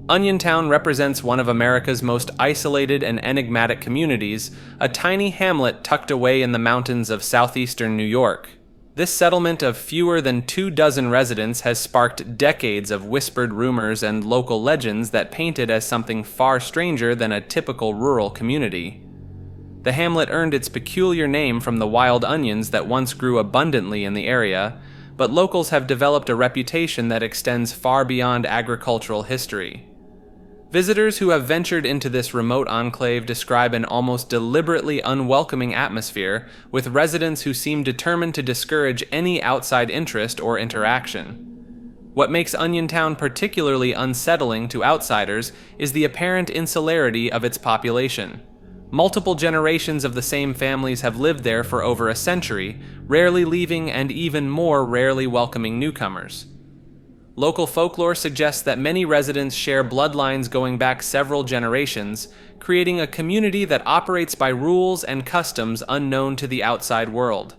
Oniontown represents one of America's most isolated and enigmatic communities, a tiny hamlet tucked away in the mountains of southeastern New York. This settlement of fewer than 24 residents has sparked decades of whispered rumors and local legends that paint it as something far stranger than a typical rural community. The hamlet earned its peculiar name from the wild onions that once grew abundantly in the area, but locals have developed a reputation that extends far beyond agricultural history. Visitors who have ventured into this remote enclave describe an almost deliberately unwelcoming atmosphere, with residents who seem determined to discourage any outside interest or interaction. What makes Oniontown particularly unsettling to outsiders is the apparent insularity of its population. Multiple generations of the same families have lived there for over a century, rarely leaving and even more rarely welcoming newcomers. Local folklore suggests that many residents share bloodlines going back several generations, creating a community that operates by rules and customs unknown to the outside world.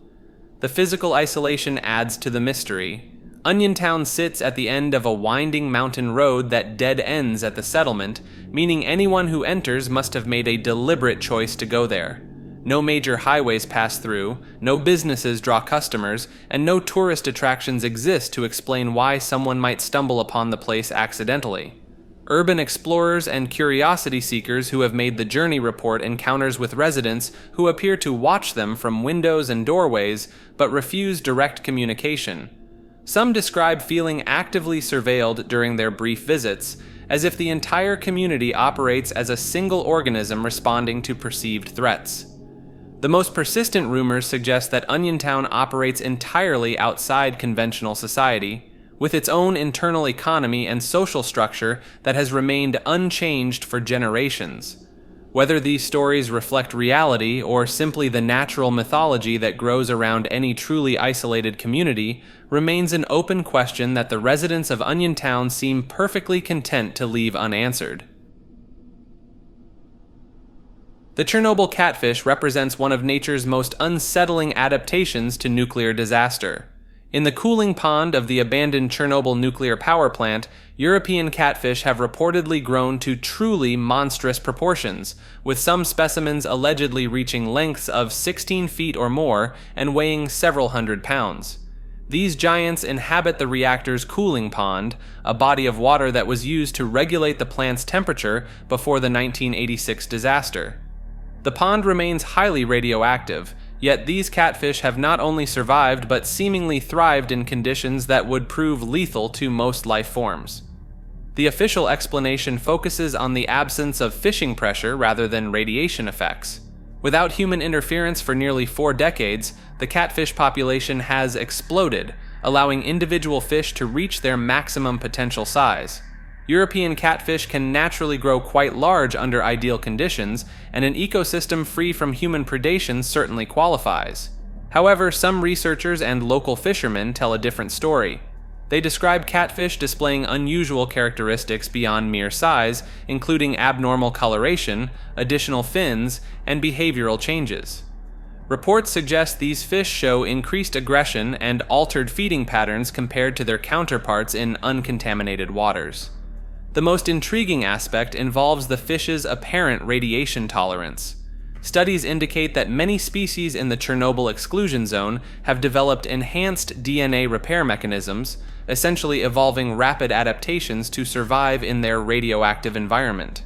The physical isolation adds to the mystery. Oniontown sits at the end of a winding mountain road that dead ends at the settlement, meaning anyone who enters must have made a deliberate choice to go there. No major highways pass through, no businesses draw customers, and no tourist attractions exist to explain why someone might stumble upon the place accidentally. Urban explorers and curiosity seekers who have made the journey report encounters with residents who appear to watch them from windows and doorways, but refuse direct communication. Some describe feeling actively surveilled during their brief visits, as if the entire community operates as a single organism responding to perceived threats. The most persistent rumors suggest that Oniontown operates entirely outside conventional society, with its own internal economy and social structure that has remained unchanged for generations. Whether these stories reflect reality or simply the natural mythology that grows around any truly isolated community remains an open question that the residents of Oniontown seem perfectly content to leave unanswered. The Chernobyl catfish represents one of nature's most unsettling adaptations to nuclear disaster. In the cooling pond of the abandoned Chernobyl nuclear power plant, European catfish have reportedly grown to truly monstrous proportions, with some specimens allegedly reaching lengths of 16 feet or more and weighing several hundred pounds. These giants inhabit the reactor's cooling pond, a body of water that was used to regulate the plant's temperature before the 1986 disaster. The pond remains highly radioactive, yet these catfish have not only survived but seemingly thrived in conditions that would prove lethal to most life forms. The official explanation focuses on the absence of fishing pressure rather than radiation effects. Without human interference for nearly 4 decades, the catfish population has exploded, allowing individual fish to reach their maximum potential size. European catfish can naturally grow quite large under ideal conditions, and an ecosystem free from human predation certainly qualifies. However, some researchers and local fishermen tell a different story. They describe catfish displaying unusual characteristics beyond mere size, including abnormal coloration, additional fins, and behavioral changes. Reports suggest these fish show increased aggression and altered feeding patterns compared to their counterparts in uncontaminated waters. The most intriguing aspect involves the fish's apparent radiation tolerance. Studies indicate that many species in the Chernobyl exclusion zone have developed enhanced DNA repair mechanisms, essentially evolving rapid adaptations to survive in their radioactive environment.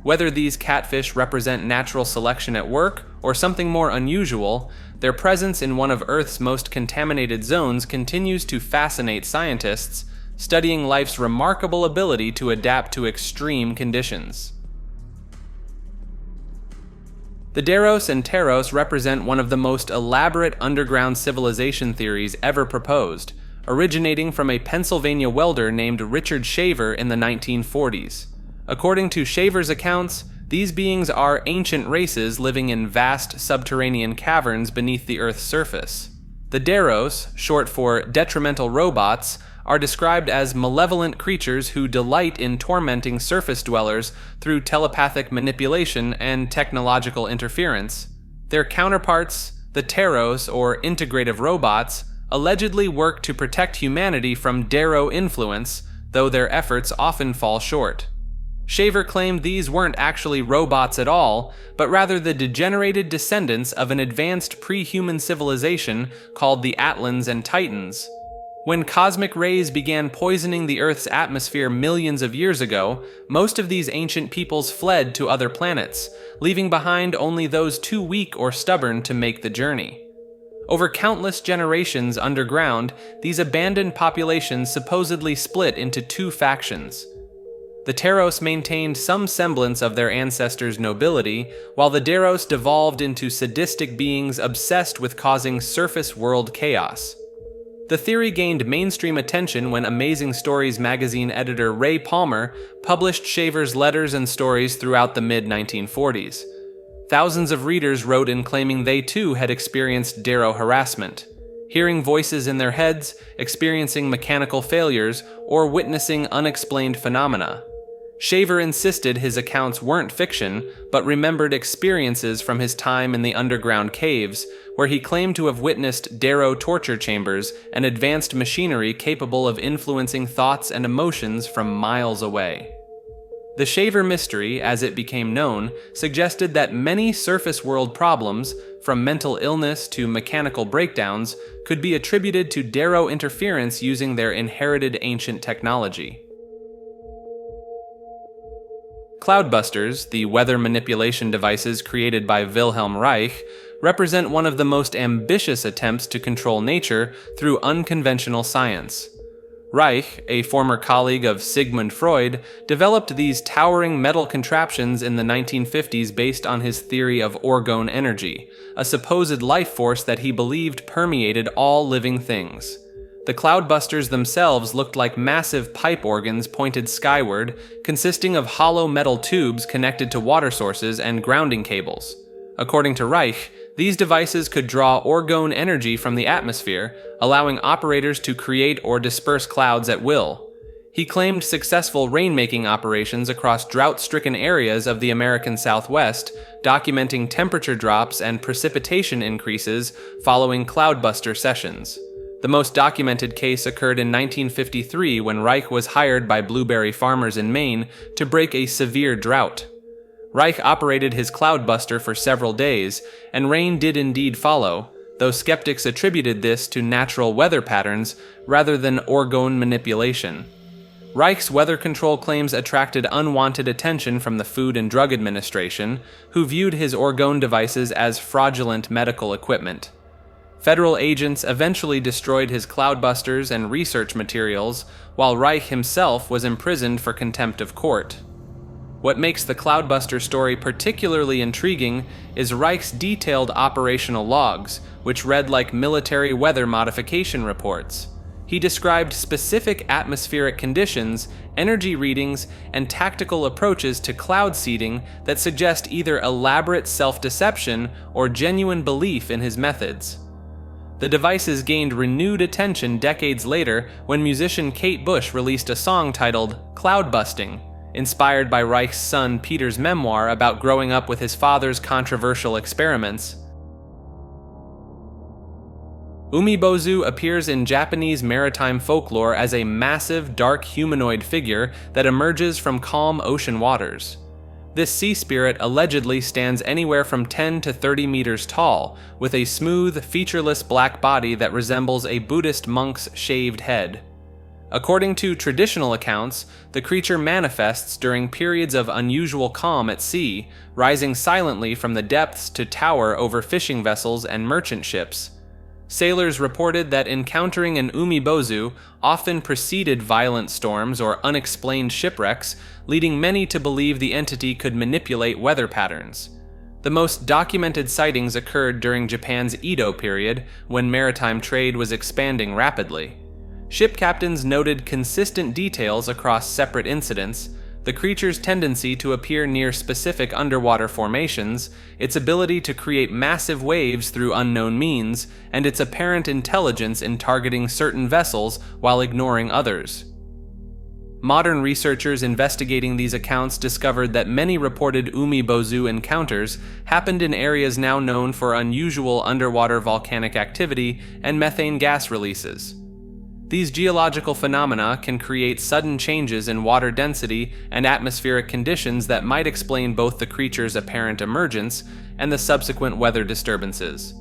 Whether these catfish represent natural selection at work or something more unusual, their presence in one of Earth's most contaminated zones continues to fascinate scientists, studying life's remarkable ability to adapt to extreme conditions. The Deros and Teros represent one of the most elaborate underground civilization theories ever proposed, originating from a Pennsylvania welder named Richard Shaver in the 1940s. According to Shaver's accounts, these beings are ancient races living in vast subterranean caverns beneath the Earth's surface. The Deros, short for detrimental robots, are described as malevolent creatures who delight in tormenting surface dwellers through telepathic manipulation and technological interference. Their counterparts, the Teros, or integrative robots, allegedly work to protect humanity from Dero influence, though their efforts often fall short. Shaver claimed these weren't actually robots at all, but rather the degenerated descendants of an advanced pre-human civilization called the Atlans and Titans. When cosmic rays began poisoning the Earth's atmosphere millions of years ago, most of these ancient peoples fled to other planets, leaving behind only those too weak or stubborn to make the journey. Over countless generations underground, these abandoned populations supposedly split into two factions. The Teros maintained some semblance of their ancestors' nobility, while the Deros devolved into sadistic beings obsessed with causing surface world chaos. The theory gained mainstream attention when Amazing Stories magazine editor Ray Palmer published Shaver's letters and stories throughout the mid-1940s. Thousands of readers wrote in claiming they too had experienced Dero harassment, hearing voices in their heads, experiencing mechanical failures, or witnessing unexplained phenomena. Shaver insisted his accounts weren't fiction, but remembered experiences from his time in the underground caves, where he claimed to have witnessed Dero torture chambers and advanced machinery capable of influencing thoughts and emotions from miles away. The Shaver mystery, as it became known, suggested that many surface world problems, from mental illness to mechanical breakdowns, could be attributed to Dero interference using their inherited ancient technology. Cloudbusters, the weather manipulation devices created by Wilhelm Reich, represent one of the most ambitious attempts to control nature through unconventional science. Reich, a former colleague of Sigmund Freud, developed these towering metal contraptions in the 1950s based on his theory of orgone energy, a supposed life force that he believed permeated all living things. The cloudbusters themselves looked like massive pipe organs pointed skyward, consisting of hollow metal tubes connected to water sources and grounding cables. According to Reich, these devices could draw orgone energy from the atmosphere, allowing operators to create or disperse clouds at will. He claimed successful rainmaking operations across drought-stricken areas of the American Southwest, documenting temperature drops and precipitation increases following cloudbuster sessions. The most documented case occurred in 1953 when Reich was hired by blueberry farmers in Maine to break a severe drought. Reich operated his cloudbuster for several days, and rain did indeed follow, though skeptics attributed this to natural weather patterns rather than orgone manipulation. Reich's weather control claims attracted unwanted attention from the Food and Drug Administration, who viewed his orgone devices as fraudulent medical equipment. Federal agents eventually destroyed his cloudbusters and research materials, while Reich himself was imprisoned for contempt of court. What makes the cloudbuster story particularly intriguing is Reich's detailed operational logs, which read like military weather modification reports. He described specific atmospheric conditions, energy readings, and tactical approaches to cloud seeding that suggest either elaborate self-deception or genuine belief in his methods. The devices gained renewed attention decades later when musician Kate Bush released a song titled Cloud Busting, inspired by Reich's son Peter's memoir about growing up with his father's controversial experiments. Umi-bozu appears in Japanese maritime folklore as a massive, dark humanoid figure that emerges from calm ocean waters. This sea spirit allegedly stands anywhere from 10 to 30 meters tall, with a smooth, featureless black body that resembles a Buddhist monk's shaved head. According to traditional accounts, the creature manifests during periods of unusual calm at sea, rising silently from the depths to tower over fishing vessels and merchant ships. Sailors reported that encountering an Umi-bozu often preceded violent storms or unexplained shipwrecks, leading many to believe the entity could manipulate weather patterns. The most documented sightings occurred during Japan's Edo period, when maritime trade was expanding rapidly. Ship captains noted consistent details across separate incidents: the creature's tendency to appear near specific underwater formations, its ability to create massive waves through unknown means, and its apparent intelligence in targeting certain vessels while ignoring others. Modern researchers investigating these accounts discovered that many reported Umi-bozu encounters happened in areas now known for unusual underwater volcanic activity and methane gas releases. These geological phenomena can create sudden changes in water density and atmospheric conditions that might explain both the creature's apparent emergence and the subsequent weather disturbances.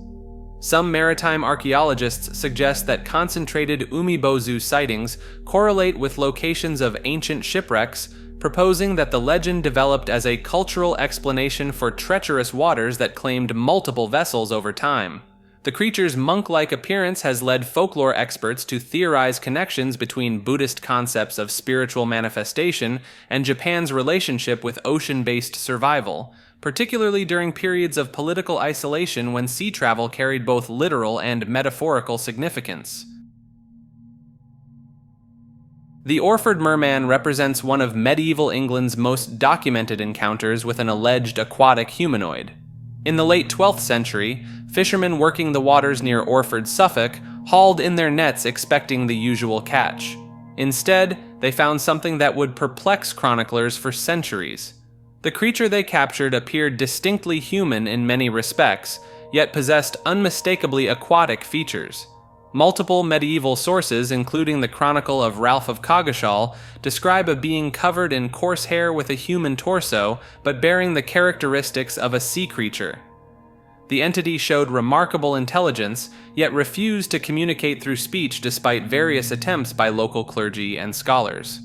Some maritime archaeologists suggest that concentrated Umi-bozu sightings correlate with locations of ancient shipwrecks, proposing that the legend developed as a cultural explanation for treacherous waters that claimed multiple vessels over time. The creature's monk-like appearance has led folklore experts to theorize connections between Buddhist concepts of spiritual manifestation and Japan's relationship with ocean-based survival, particularly during periods of political isolation when sea travel carried both literal and metaphorical significance. The Orford merman represents one of medieval England's most documented encounters with an alleged aquatic humanoid. In the late 12th century, fishermen working the waters near Orford, Suffolk, hauled in their nets expecting the usual catch. Instead, they found something that would perplex chroniclers for centuries. The creature they captured appeared distinctly human in many respects, yet possessed unmistakably aquatic features. Multiple medieval sources, including the Chronicle of Ralph of Coggeshall, describe a being covered in coarse hair with a human torso, but bearing the characteristics of a sea creature. The entity showed remarkable intelligence, yet refused to communicate through speech despite various attempts by local clergy and scholars.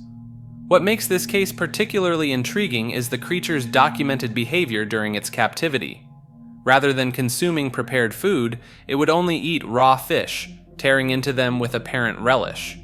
What makes this case particularly intriguing is the creature's documented behavior during its captivity. Rather than consuming prepared food, it would only eat raw fish, tearing into them with apparent relish.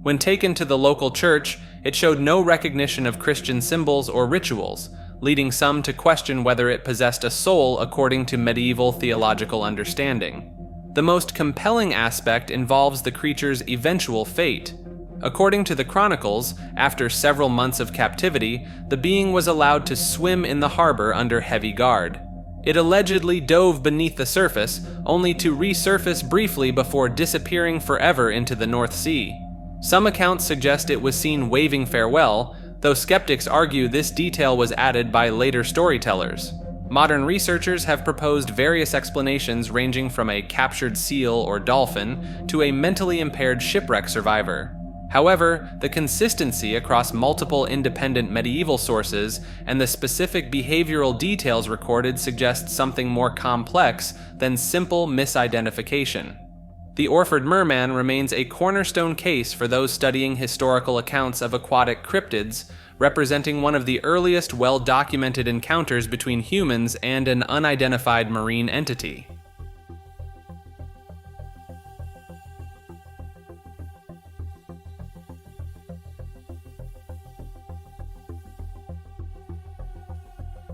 When taken to the local church, it showed no recognition of Christian symbols or rituals, leading some to question whether it possessed a soul according to medieval theological understanding. The most compelling aspect involves the creature's eventual fate. According to the chronicles, after several months of captivity, the being was allowed to swim in the harbor under heavy guard. It allegedly dove beneath the surface, only to resurface briefly before disappearing forever into the North Sea. Some accounts suggest it was seen waving farewell, though skeptics argue this detail was added by later storytellers. Modern researchers have proposed various explanations ranging from a captured seal or dolphin to a mentally impaired shipwreck survivor. However, the consistency across multiple independent medieval sources and the specific behavioral details recorded suggest something more complex than simple misidentification. The Orford merman remains a cornerstone case for those studying historical accounts of aquatic cryptids, representing one of the earliest well-documented encounters between humans and an unidentified marine entity.